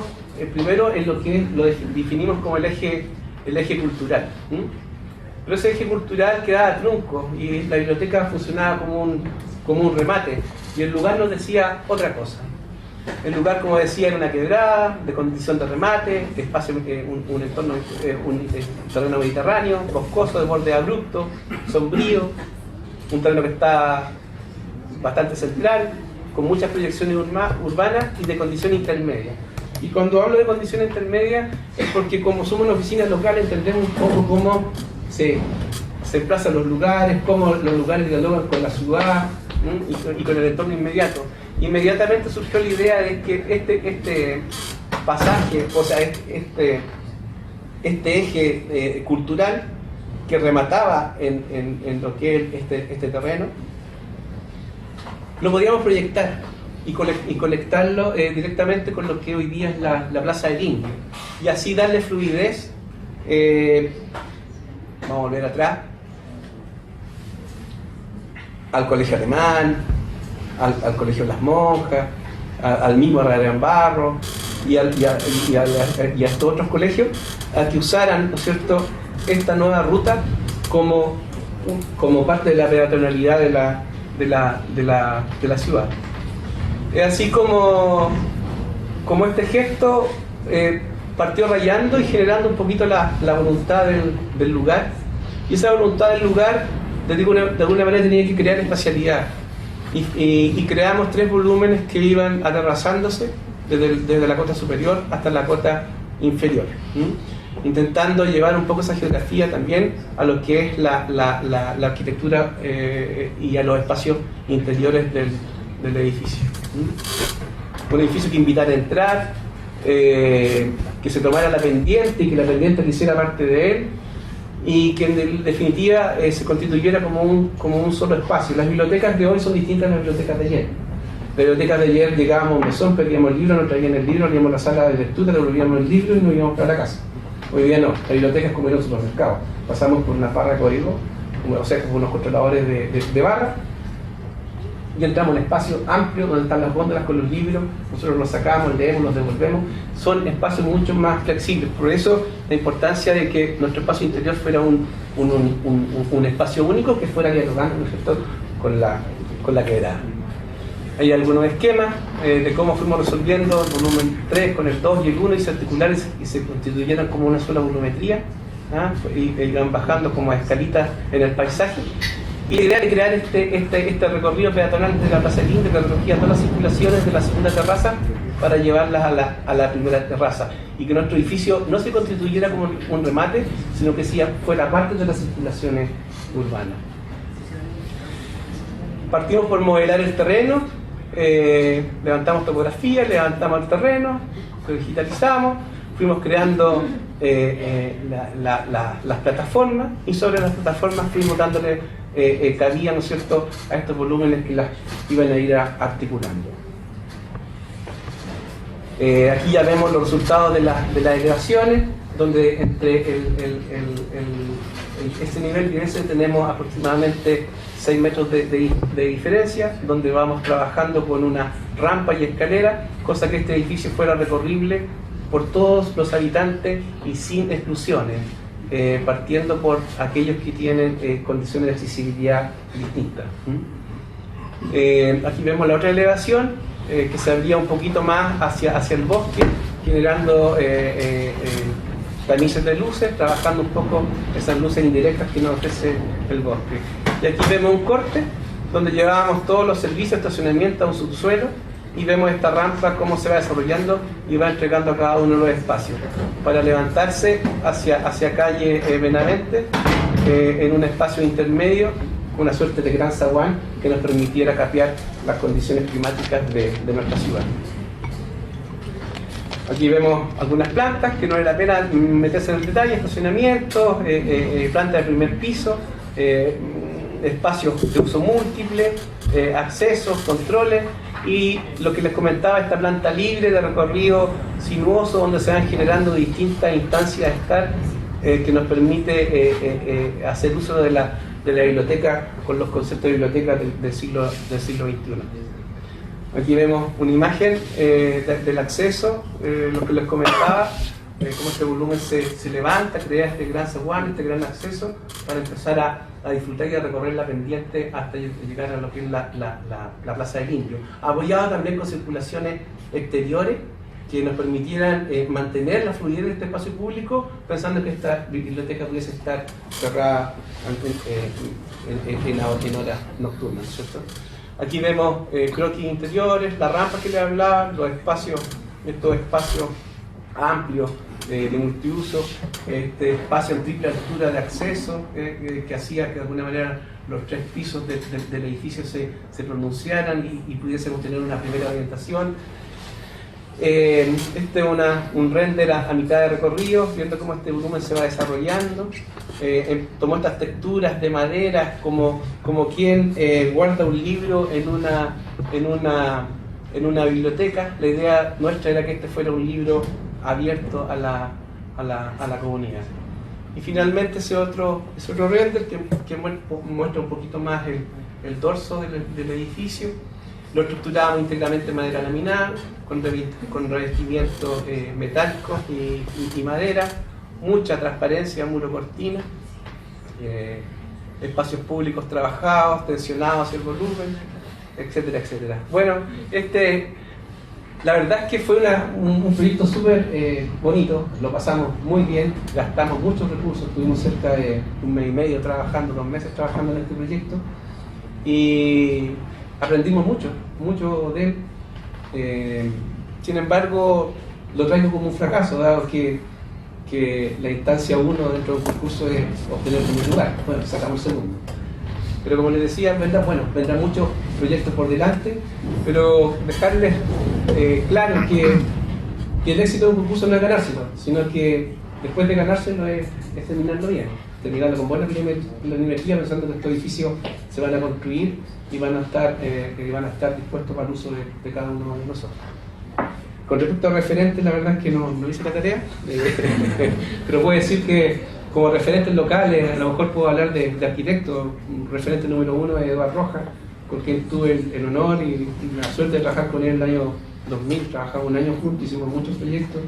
primero en lo que lo definimos como el eje cultural. Pero ese eje cultural quedaba trunco y la biblioteca funcionaba como un remate, y el lugar nos decía otra cosa. El lugar, como decía, era una quebrada de condición de remate, espacio, un entorno, un terreno mediterráneo, boscoso, de borde abrupto, sombrío, un terreno que está bastante central, con muchas proyecciones urbanas y de condición intermedia. Y cuando hablo de condición intermedia es porque, como somos una oficina local, entendemos un poco cómo se emplazan los lugares, cómo los lugares dialogan con la ciudad y con el entorno inmediato. Inmediatamente surgió la idea de que este pasaje, o sea, este eje cultural que remataba en lo que es este terreno, lo podíamos proyectar y conectarlo directamente con lo que hoy día es la Plaza del Indio, y así darle fluidez. Vamos a volver atrás al Colegio Alemán, al Colegio Las Monjas, al mismo Arregarán Barro y a estos otros colegios, a que usaran, ¿no es cierto?, esta nueva ruta como parte de la peatonalidad de la ciudad. Es así como este gesto partió rayando y generando un poquito la voluntad del lugar, y esa voluntad del lugar de alguna manera tenía que crear espacialidad, y creamos 3 volúmenes que iban aterrazándose desde la cota superior hasta la cota inferior, intentando llevar un poco esa geografía también a lo que es la arquitectura y a los espacios interiores del edificio. Un edificio que invitara a entrar, que se tomara la pendiente y que la pendiente le hiciera parte de él, y que en definitiva se constituyera como un solo espacio. Las bibliotecas de hoy son distintas a las bibliotecas de ayer. Las bibliotecas de ayer llegábamos a un mesón, pedíamos el libro, nos traían el libro, íbamos a la sala de lectura, devolvíamos el libro y nos íbamos para la casa. Hoy día no, la biblioteca es como ir a un supermercado. Pasamos por una barra de código, o sea, por unos controladores de barra, y entramos en un espacio amplio donde están las góndolas con los libros, nosotros los sacamos, leemos, los devolvemos, son espacios mucho más flexibles, por eso la importancia de que nuestro espacio interior fuera un espacio único que fuera dialogando, ¿no es cierto?, con la quebrada. Hay algunos esquemas de cómo fuimos resolviendo el volumen 3 con el 2 y el 1 y se articularon y se constituyeron como una sola volumetría, y iban bajando como a escalitas en el paisaje. Y la idea de crear este recorrido peatonal de la Plaza del Indio que recogía todas las circulaciones de la segunda terraza para llevarlas a la primera terraza y que nuestro edificio no se constituyera como un remate, sino que fuera parte de las circulaciones urbanas. Partimos por modelar el terreno, levantamos topografía, levantamos el terreno, lo digitalizamos, fuimos creando las plataformas y sobre las plataformas fuimos dándole cabida, ¿no es cierto?, a estos volúmenes que las iban a ir articulando. Aquí ya vemos los resultados de las elevaciones, donde entre este nivel y ese tenemos aproximadamente 6 metros de diferencia, donde vamos trabajando con una rampa y escalera, cosa que este edificio fuera recorrible por todos los habitantes y sin exclusiones, partiendo por aquellos que tienen condiciones de accesibilidad distintas. Aquí vemos la otra elevación, que se abría un poquito más hacia el bosque, generando tamices de luces, trabajando un poco esas luces indirectas que nos ofrece el bosque. Y aquí vemos un corte donde llevábamos todos los servicios de estacionamiento a un subsuelo y vemos esta rampa cómo se va desarrollando y va entregando a cada uno de los espacios para levantarse hacia calle Benavente en un espacio intermedio, una suerte de gran zaguán que nos permitiera capear las condiciones climáticas de nuestra ciudad. Aquí vemos algunas plantas que no vale la pena meterse en el detalle, estacionamientos, planta de primer piso, espacios de uso múltiple, accesos, controles y lo que les comentaba, esta planta libre de recorrido sinuoso donde se van generando distintas instancias de estar que nos permite hacer uso de la biblioteca con los conceptos de biblioteca del siglo XXI. Aquí vemos una imagen del acceso, lo que les comentaba, cómo este volumen se levanta, crea este gran zaguán, este gran acceso para empezar a disfrutar y a recorrer la pendiente hasta llegar a lo que es la Plaza del Indio. Apoyado también con circulaciones exteriores que nos permitieran mantener la fluidez de este espacio público, pensando que esta biblioteca pudiese estar cerrada en horas nocturnas, ¿cierto? Aquí vemos croquis interiores, las rampas que les hablaba, los espacios, estos espacios amplios de multiuso, este espacio en triple altura de acceso que hacía que de alguna manera los 3 pisos del edificio se pronunciaran y pudiésemos tener una primera orientación. Este es un render a mitad de recorrido, viendo cómo este volumen se va desarrollando. Tomó estas texturas de madera como quien guarda un libro en una biblioteca. La idea nuestra era que este fuera un libro abierto a la comunidad. Y finalmente ese otro render que muestra un poquito más el dorso del edificio. Lo estructurábamos íntegramente en madera laminada, con revestimientos metálicos y madera, mucha transparencia, muro cortina, espacios públicos trabajados, tensionados hacia el volumen, etcétera, etcétera. Bueno, la verdad es que fue un proyecto súper bonito, lo pasamos muy bien, gastamos muchos recursos, estuvimos cerca de 1 mes y medio trabajando, 2 meses trabajando en este proyecto y aprendimos mucho de él. Sin embargo, lo traigo como un fracaso, dado que la instancia 1 dentro del concurso es obtener el primer lugar. Bueno, sacamos el segundo. Pero como les decía, vendrán muchos proyectos por delante, pero dejarles claro que el éxito de un concurso no es ganárselo, sino que después de ganárselo es terminarlo bien, terminarlo con buena planimetría, pensando que estos edificios se van a construir y van a estar dispuestos para el uso de cada uno de nosotros. Con respecto a referentes, la verdad es que no hice la tarea, pero puedo decir que como referentes locales, a lo mejor puedo hablar de arquitectos. Un referente número 1 es Eduardo Rojas, con quien tuve el honor y la suerte de trabajar con él en el año 2000, trabajamos un año juntos, hicimos muchos proyectos.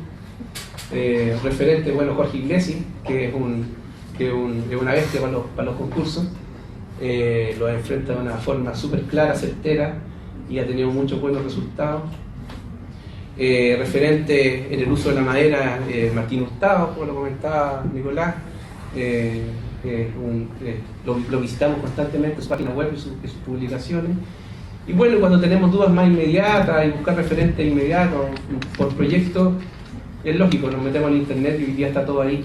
Referente, bueno, Jorge Iglesias, que es una bestia para los concursos, lo enfrenta de una forma súper clara, certera, y ha tenido muchos buenos resultados. Referente en el uso de la madera, Martín Hurtado, como lo comentaba Nicolás, lo visitamos constantemente, su página web y sus publicaciones. Y bueno, cuando tenemos dudas más inmediatas y buscar referentes inmediatos por proyectos, es lógico, nos metemos en internet y hoy día está todo ahí,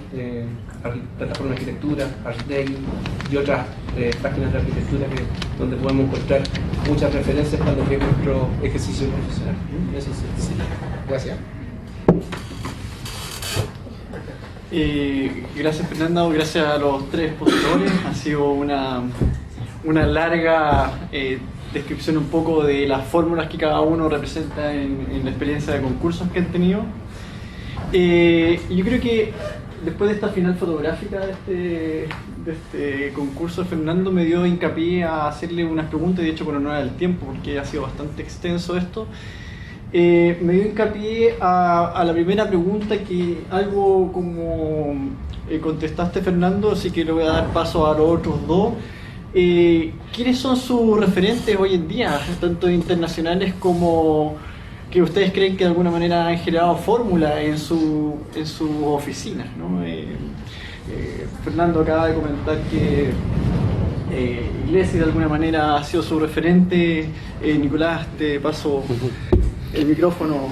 plataforma de arquitectura, Archday y otras páginas de arquitectura donde podemos encontrar muchas referencias para lo que es nuestro ejercicio profesional. Eso sí. Gracias. Gracias, Fernando, gracias a los tres expositores. Ha sido una larga descripción un poco de las fórmulas que cada uno representa en la experiencia de concursos que han tenido. Yo creo que después de esta final fotográfica de este concurso, Fernando me dio hincapié a hacerle unas preguntas, y de hecho por honor al tiempo, porque ha sido bastante extenso esto. Me dio hincapié a la primera pregunta, que algo como contestaste, Fernando, así que le voy a dar paso a los otros dos. ¿Quiénes son sus referentes hoy en día, tanto internacionales como que ustedes creen que de alguna manera han generado fórmula en sus oficinas, ¿no? Fernando acaba de comentar que Iglesias de alguna manera ha sido su referente. Nicolás, te paso el micrófono.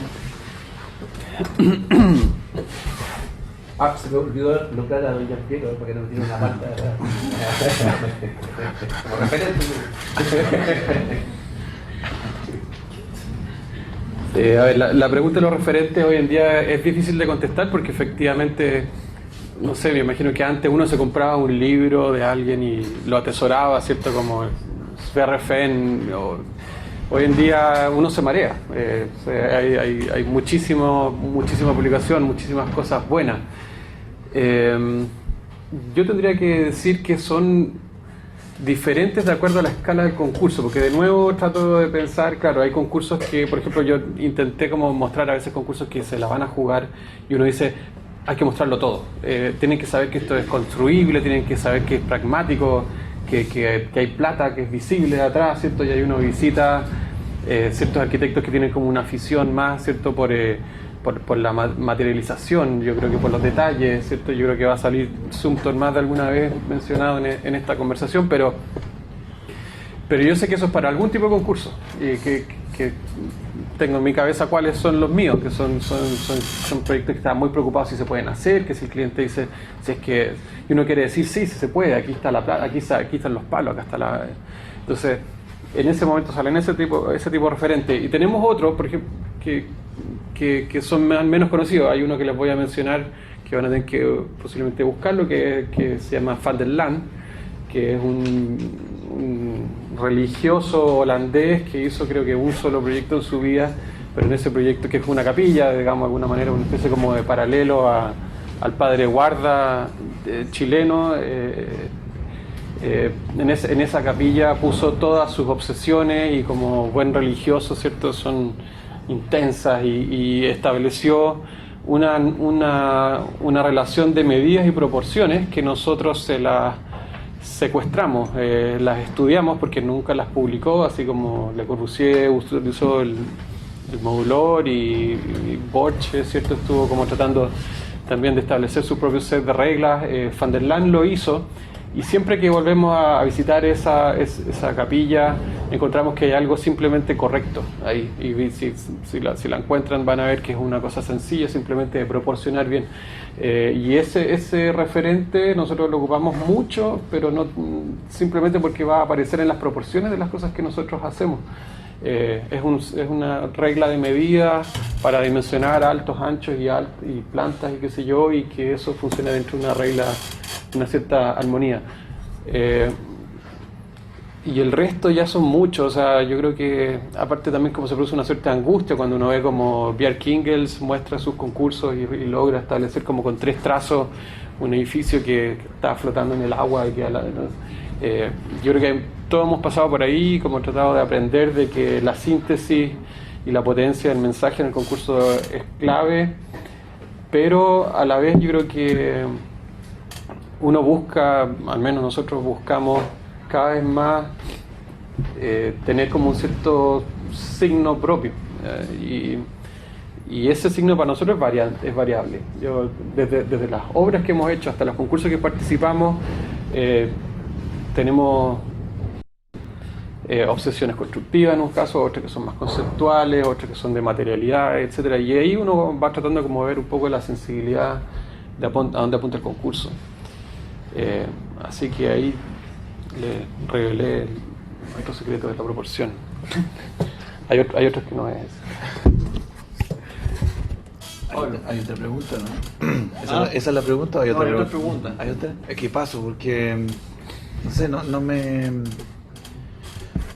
Se me olvidó nombrar a Doña Piero para que no tiene una falta como referente. A ver, la pregunta de los referentes hoy en día es difícil de contestar porque efectivamente, no sé, me imagino que antes uno se compraba un libro de alguien y lo atesoraba, ¿cierto? Como Verrefen. Hoy en día uno se marea. Hay muchísima publicación, muchísimas cosas buenas. Yo tendría que decir que son diferentes de acuerdo a la escala del concurso, porque de nuevo trato de pensar, claro, hay concursos que, por ejemplo, yo intenté como mostrar a veces concursos que se la van a jugar y uno dice, hay que mostrarlo todo. Tienen que saber que esto es construible, tienen que saber que es pragmático, que hay plata, que es visible de atrás, ¿cierto? Y ahí uno visita ciertos arquitectos que tienen como una afición más, ¿cierto? Por la materialización, yo creo que por los detalles, ¿cierto? Yo creo que va a salir Sumter más de alguna vez mencionado en esta conversación, pero yo sé que eso es para algún tipo de concurso, que tengo en mi cabeza cuáles son los míos, que son proyectos que están muy preocupados si se pueden hacer, que si el cliente dice, si es que y uno quiere decir, sí se puede, aquí está la plata, aquí están los palos, acá está la... Entonces, en ese momento salen ese tipo de referentes. Y tenemos otros, por ejemplo, que son menos conocidos. Hay uno que les voy a mencionar, que van a tener que posiblemente buscarlo, que se llama Van der Laan, que es un religioso holandés que hizo creo que un solo proyecto en su vida, pero en ese proyecto, que es una capilla, digamos de alguna manera, una especie como de paralelo al padre guarda chileno. En esa capilla puso todas sus obsesiones y como buen religioso, ¿cierto? Son intensas y estableció una relación de medidas y proporciones que nosotros se las secuestramos, las estudiamos porque nunca las publicó, así como Le Corbusier usó el modulor y Borch, ¿cierto? Estuvo como tratando también de establecer su propio set de reglas. Van der Laan lo hizo. Y siempre que volvemos a visitar esa capilla, encontramos que hay algo simplemente correcto ahí. Y si la encuentran van a ver que es una cosa sencilla, simplemente de proporcionar bien. Y ese referente nosotros lo ocupamos mucho, pero no simplemente porque va a aparecer en las proporciones de las cosas que nosotros hacemos. Es una regla de medida para dimensionar altos, anchos y plantas y qué sé yo, y que eso funcione dentro de una regla, una cierta armonía. Y el resto ya son muchos. O sea, yo creo que aparte también como se produce una cierta angustia cuando uno ve como Bjarke Ingels muestra sus concursos y logra establecer como con 3 trazos un edificio que está flotando en el agua y que yo creo que todos hemos pasado por ahí, como tratado de aprender de que la síntesis y la potencia del mensaje en el concurso es clave, pero a la vez yo creo que uno busca, al menos nosotros buscamos cada vez más tener como un cierto signo propio, y ese signo para nosotros es variable. Yo, desde las obras que hemos hecho hasta los concursos que participamos, tenemos obsesiones constructivas en un caso, otras que son más conceptuales, otras que son de materialidad, etcétera. Y ahí uno va tratando como de ver un poco la sensibilidad de a dónde apunta el concurso. Así que ahí le revelé el secreto de la proporción. Hay otros que no es. Hay otra pregunta, ¿no? ¿Esa es la pregunta o hay otra pregunta? ¿Hay otra? Es que paso, porque no sé, no me...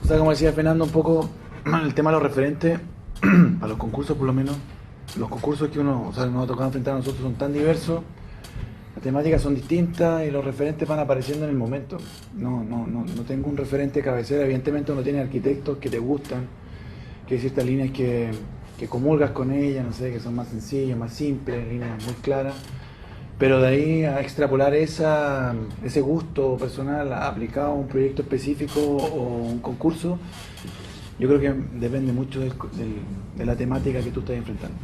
O sea, como decía Fernando, un poco el tema de los referentes, para los concursos por lo menos, los concursos que nos ha tocado enfrentar a nosotros son tan diversos, las temáticas son distintas y los referentes van apareciendo en el momento. No tengo un referente de cabecera. Evidentemente uno tiene arquitectos que te gustan, que hay ciertas líneas que comulgas con ellas, no sé, que son más sencillas, más simples, líneas muy claras, pero de ahí a extrapolar ese gusto personal aplicado a un proyecto específico o un concurso, yo creo que depende mucho de la temática que tú estás enfrentando.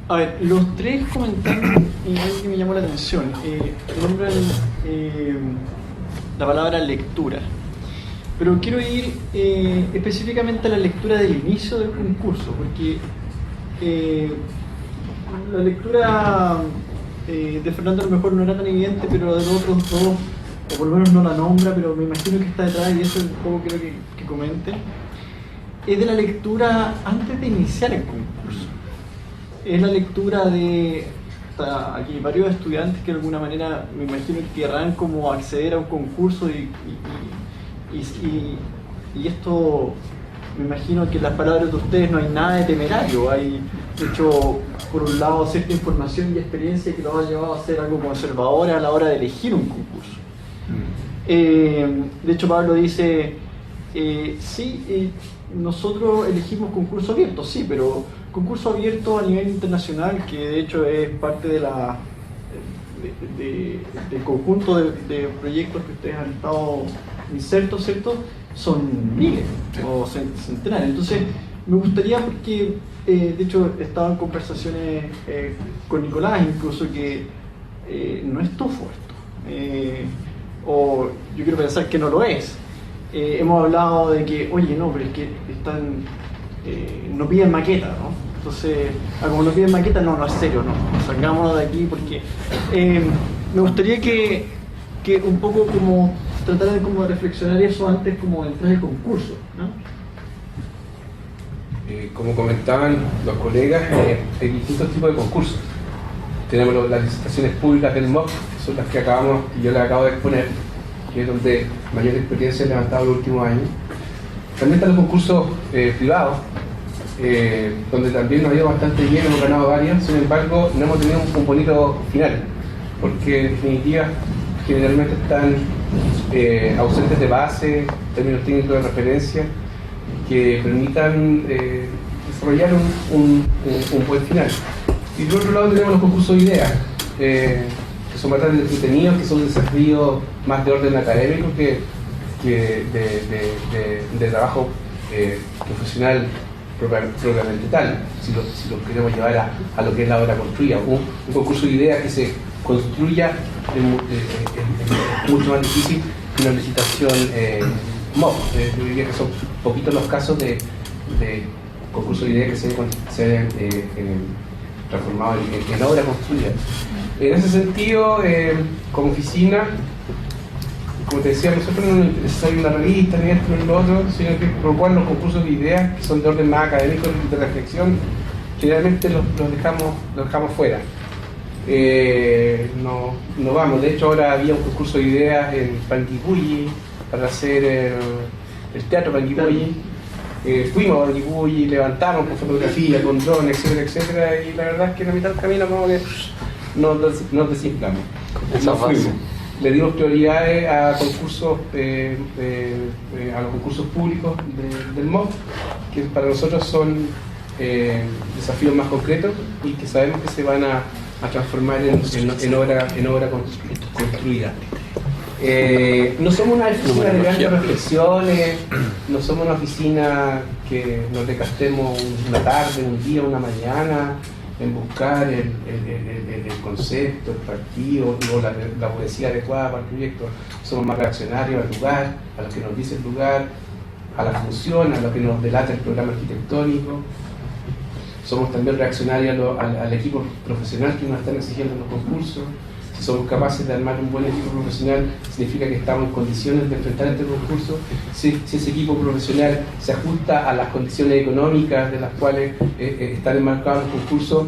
A ver, los tres comentaron algo que me llamó la atención. Nombran la palabra lectura. Pero quiero ir específicamente a la lectura del inicio del concurso, porque la lectura de Fernando a lo mejor no era tan evidente, pero de los otros dos, o por lo menos no la nombra, pero me imagino que está detrás, y eso es un poco creo que comenten, es de la lectura antes de iniciar el concurso. Es la lectura de aquí varios estudiantes que de alguna manera me imagino que querrán como acceder a un concurso y esto, me imagino que en las palabras de ustedes no hay nada de temerario. Hay, de hecho, por un lado, cierta información y experiencia que los ha llevado a ser algo conservadores a la hora de elegir un concurso. De hecho, Pablo dice, sí, nosotros elegimos concurso abierto, sí, pero concurso abierto a nivel internacional, que de hecho es parte de del conjunto de proyectos que ustedes han estado insertos, ¿cierto? Son miles o centenares. Entonces, me gustaría, porque de hecho estaba en conversaciones con Nicolás incluso, que no es tufo esto, o yo quiero pensar que no lo es. Hemos hablado de que, oye, no, pero es que no piden maqueta, ¿no? Entonces, como no piden maqueta, no es serio, no, salgámonos de aquí, porque me gustaría que un poco como trataran como de reflexionar eso antes como de entrar al concurso, ¿no? Como comentaban los colegas, hay distintos tipos de concursos. Tenemos las licitaciones públicas del MOC, que son las que yo les acabo de exponer, que es donde mayor experiencia he levantado los últimos años. También están los concursos privados, donde también nos ha ido bastante bien, hemos ganado varios, sin embargo no hemos tenido un bonito final, porque en definitiva generalmente están ausentes de base, términos técnicos de referencia, que permitan desarrollar un buen final. Y por otro lado tenemos los concursos de ideas, que son bastante entretenidos, que son desafíos más de orden académico que de trabajo profesional propiamente tal, si lo queremos llevar a lo que es la obra construida. Un concurso de ideas que se construya es mucho más difícil que una licitación MOB. Yo diría que son poquitos los casos de concursos de ideas que se hayan transformado en obra construida. En ese sentido, como oficina, como te decía, nosotros no nos interesa una revista ni esto ni lo otro, sino que proponen los concursos de ideas que son de orden más académico, de reflexión, generalmente los dejamos fuera. No vamos. De hecho, ahora había un concurso de ideas en Panguipulli para hacer el teatro Panguipulli. Fuimos a Panguipulli, levantamos con fotografía, con drones, etcétera, etcétera, y la verdad es que en la mitad del camino como que nos desinflamos. le dimos prioridades a concursos, a los concursos públicos del MOB, que para nosotros son desafíos más concretos y que sabemos que se van a transformar en obra construida. No somos una oficina de grandes reflexiones, no somos una oficina que nos desgastemos una tarde, un día, una mañana en buscar el concepto, el partido o la poesía adecuada para el proyecto. Somos más reaccionarios al lugar, a lo que nos dice el lugar, a la función, a lo que nos delata el programa arquitectónico. Somos también reaccionarios al equipo profesional que nos están exigiendo en los concursos. Si somos capaces de armar un buen equipo profesional, significa que estamos en condiciones de enfrentar este concurso. Si ese equipo profesional se ajusta a las condiciones económicas de las cuales están enmarcados los concursos,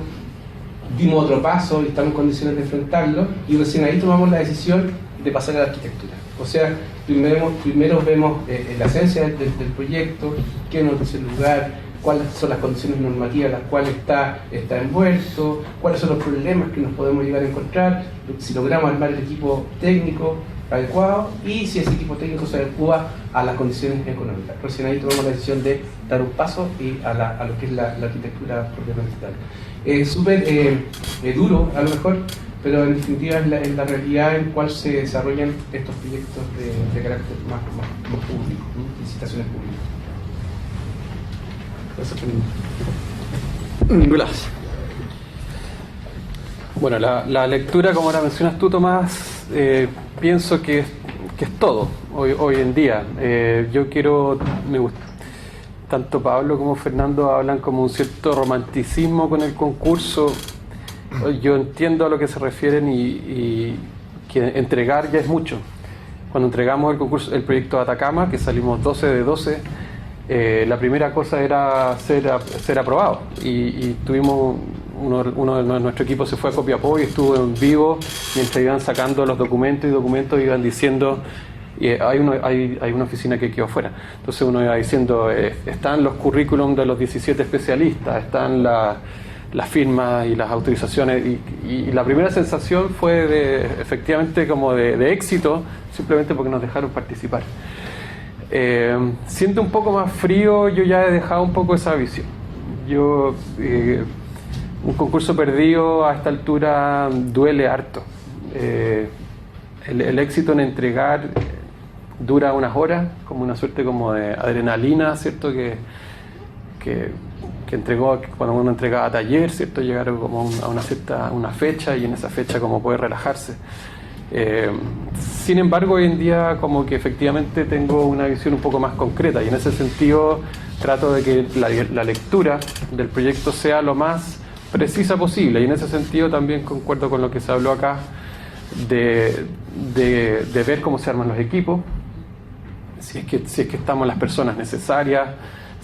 dimos otro paso y estamos en condiciones de enfrentarlo, y recién ahí tomamos la decisión de pasar a la arquitectura. O sea, primero vemos la esencia del proyecto, qué nos dice el lugar, cuáles son las condiciones normativas en las cuales está envuelto, cuáles son los problemas que nos podemos llegar a encontrar, si logramos armar el equipo técnico adecuado y si ese equipo técnico se adecua a las condiciones económicas. Recién ahí tomamos la decisión de dar un paso y a lo que es la arquitectura propiamente tal. Es súper duro a lo mejor, pero en definitiva es la realidad en cual se desarrollan estos proyectos de carácter más público, licitaciones públicas. Nicolás. Bueno, la lectura, como ahora mencionas tú, Tomás, pienso que es todo hoy en día. Tanto Pablo como Fernando hablan como un cierto romanticismo con el concurso. Yo entiendo a lo que se refieren y que entregar ya es mucho. Cuando entregamos el proyecto de Atacama, que salimos 12 de 12, la primera cosa era ser aprobado, y tuvimos uno de nuestro equipo se fue a Copiapó y estuvo en vivo mientras iban sacando los documentos iban diciendo hay una oficina que quedó fuera, entonces uno iba diciendo están los currículum de los 17 especialistas, están las firmas y las autorizaciones, y la primera sensación fue efectivamente como de éxito, simplemente porque nos dejaron participar. Siento un poco más frío, yo ya he dejado un poco esa visión. Un concurso perdido a esta altura duele harto. El éxito en entregar dura unas horas, como una suerte como de adrenalina, ¿cierto? Que entregó cuando uno entregaba taller, ¿cierto? Llegar como a una fecha, y en esa fecha como poder relajarse. Sin embargo, hoy en día como que efectivamente tengo una visión un poco más concreta, y en ese sentido trato de que la lectura del proyecto sea lo más precisa posible, y en ese sentido también concuerdo con lo que se habló acá de ver cómo se arman los equipos, si es que estamos las personas necesarias,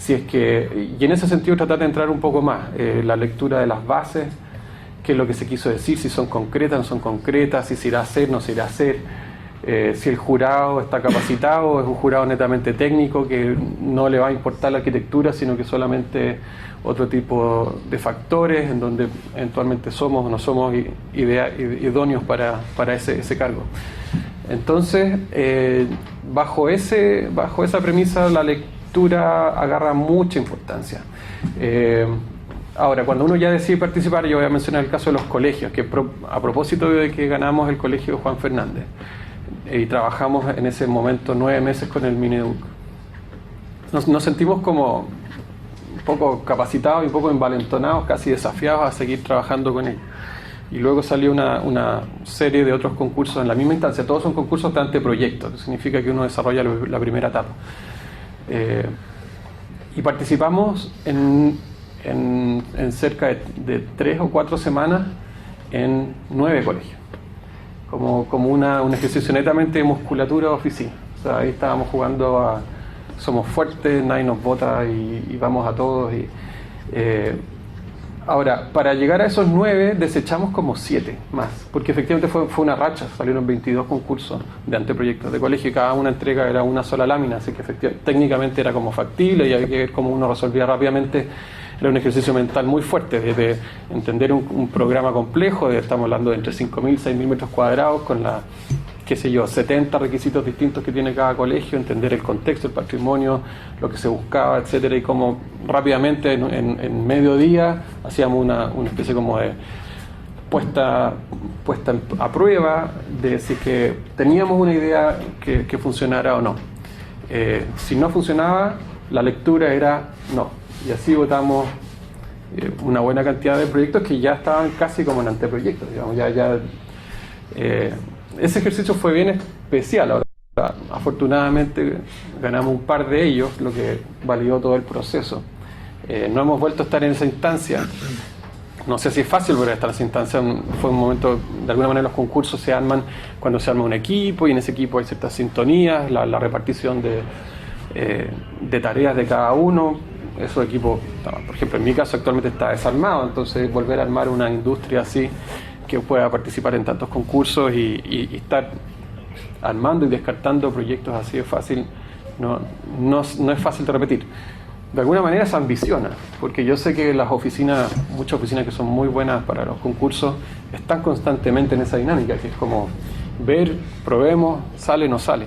y en ese sentido tratar de entrar un poco más la lectura de las bases, qué es lo que se quiso decir, si son concretas, no son concretas, si se irá a hacer, no se irá a hacer, si el jurado está capacitado, es un jurado netamente técnico que no le va a importar la arquitectura, sino que solamente otro tipo de factores en donde eventualmente somos o no somos idóneos para ese cargo. Entonces, bajo esa premisa, la lectura agarra mucha importancia. Ahora, cuando uno ya decide participar, yo voy a mencionar el caso de los colegios, que a propósito de que ganamos el colegio Juan Fernández y trabajamos en ese momento 9 meses con el Mineduc, nos sentimos como un poco capacitados y un poco envalentonados, casi desafiados a seguir trabajando con ellos. Y luego salió una serie de otros concursos en la misma instancia. Todos son concursos de anteproyectos, que significa que uno desarrolla la primera etapa. Y participamos en cerca de 3 o 4 semanas en 9 colegios, como un ejercicio netamente de musculatura de oficina. O sea, ahí estábamos jugando somos fuertes, nadie nos bota y vamos a todos. Ahora, para llegar a esos 9 desechamos como 7 más, porque efectivamente fue una racha, salieron 22 concursos de anteproyectos de colegio y cada una entrega era una sola lámina, así que técnicamente era como factible y había que ver cómo uno resolvía rápidamente. Era un ejercicio mental muy fuerte, desde entender un programa complejo, estamos hablando de entre 5.000 y 6.000 metros cuadrados, qué sé yo, 70 requisitos distintos que tiene cada colegio, entender el contexto, el patrimonio, lo que se buscaba, etcétera, y cómo rápidamente en medio día hacíamos una especie como de puesta a prueba de si que teníamos una idea que funcionara o no. Si no funcionaba, la lectura era no, y así votamos una buena cantidad de proyectos que ya estaban casi como en anteproyectos, digamos, ese ejercicio fue bien especial. Ahora, afortunadamente ganamos un par de ellos, lo que validó todo el proceso. No hemos vuelto a estar en esa instancia. No sé si es fácil volver a estar en esa instancia. Fue un momento, de alguna manera los concursos se arman cuando se arma un equipo, y en ese equipo hay ciertas sintonías, la repartición de tareas de cada uno. Esos equipos, por ejemplo, en mi caso actualmente está desarmado, entonces volver a armar una industria así que pueda participar en tantos concursos y estar armando y descartando proyectos así de fácil, no es fácil de repetir. De alguna manera se ambiciona, porque yo sé que las oficinas, muchas oficinas que son muy buenas para los concursos, están constantemente en esa dinámica, que es como ver, probemos, sale o no sale,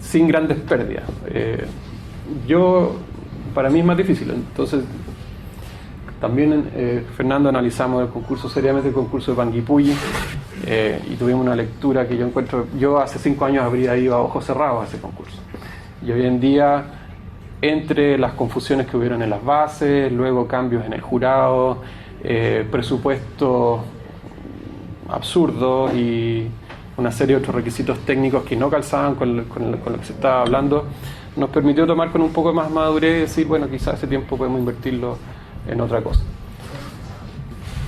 sin grandes pérdidas. Para mí es más difícil, entonces también Fernando analizamos el concurso seriamente, el concurso de Panguipulli, y tuvimos una lectura que yo hace 5 años habría ido a ojos cerrados a ese concurso, y hoy en día, entre las confusiones que hubieron en las bases, luego cambios en el jurado, presupuestos absurdos y una serie de otros requisitos técnicos que no calzaban con lo que se estaba hablando, nos permitió tomar con un poco más madurez y decir, bueno, quizás ese tiempo podemos invertirlo en otra cosa.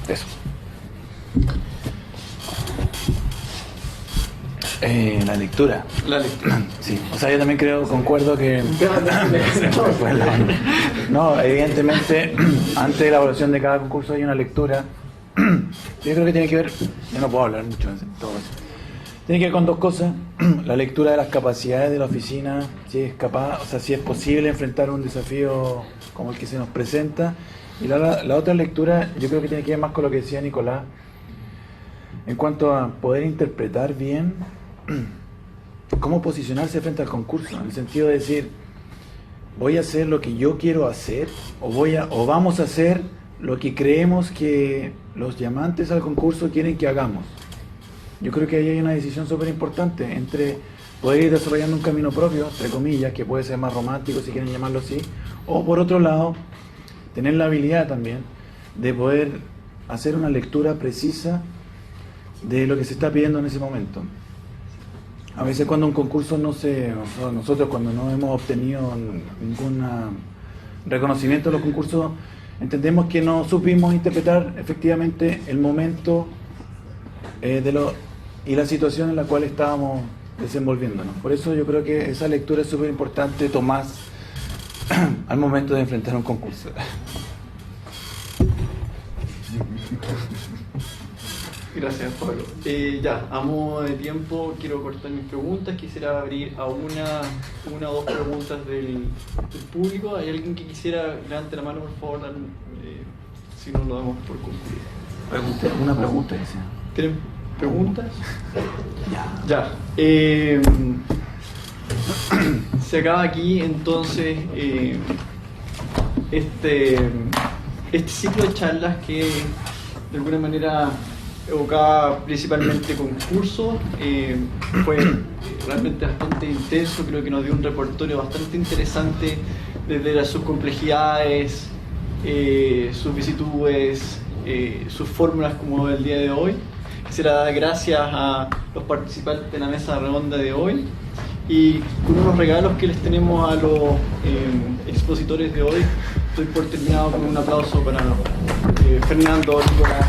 Eso. La lectura. Sí, o sea, yo también concuerdo que... No, evidentemente, antes de la evaluación de cada concurso hay una lectura. Yo creo que tiene que ver, yo no puedo hablar mucho de todo eso. Tiene que ver con 2 cosas: la lectura de las capacidades de la oficina, si es capaz, o sea, si es posible enfrentar un desafío como el que se nos presenta, y la otra lectura yo creo que tiene que ver más con lo que decía Nicolás, en cuanto a poder interpretar bien cómo posicionarse frente al concurso, en el sentido de decir, voy a hacer lo que yo quiero hacer, o vamos a hacer lo que creemos que los llamantes al concurso quieren que hagamos. Yo creo que ahí hay una decisión súper importante entre poder ir desarrollando un camino propio, entre comillas, que puede ser más romántico si quieren llamarlo así, o por otro lado, tener la habilidad también de poder hacer una lectura precisa de lo que se está pidiendo en ese momento. A veces cuando un concurso nosotros cuando no hemos obtenido ningún reconocimiento de los concursos, entendemos que no supimos interpretar efectivamente el momento y la situación en la cual estábamos desenvolviéndonos. Por eso yo creo que esa lectura es súper importante, Tomás, al momento de enfrentar un concurso. Gracias, Pablo. A modo de tiempo, quiero cortar mis preguntas. Quisiera abrir a una o dos preguntas del público. ¿Hay alguien que quisiera levante la mano, por favor? Si no, lo damos por concluido. Una pregunta, dice. ¿Tienen preguntas? Ya. Se acaba aquí entonces este ciclo de charlas que de alguna manera evocaba principalmente concursos. Fue realmente bastante intenso, creo que nos dio un repertorio bastante interesante desde sus complejidades, sus vicisitudes, sus fórmulas como el día de hoy. Quisiera dar gracias a los participantes de la mesa redonda de hoy y con unos regalos que les tenemos a los expositores de hoy. Estoy por terminado con un aplauso para Fernando, Nicolás.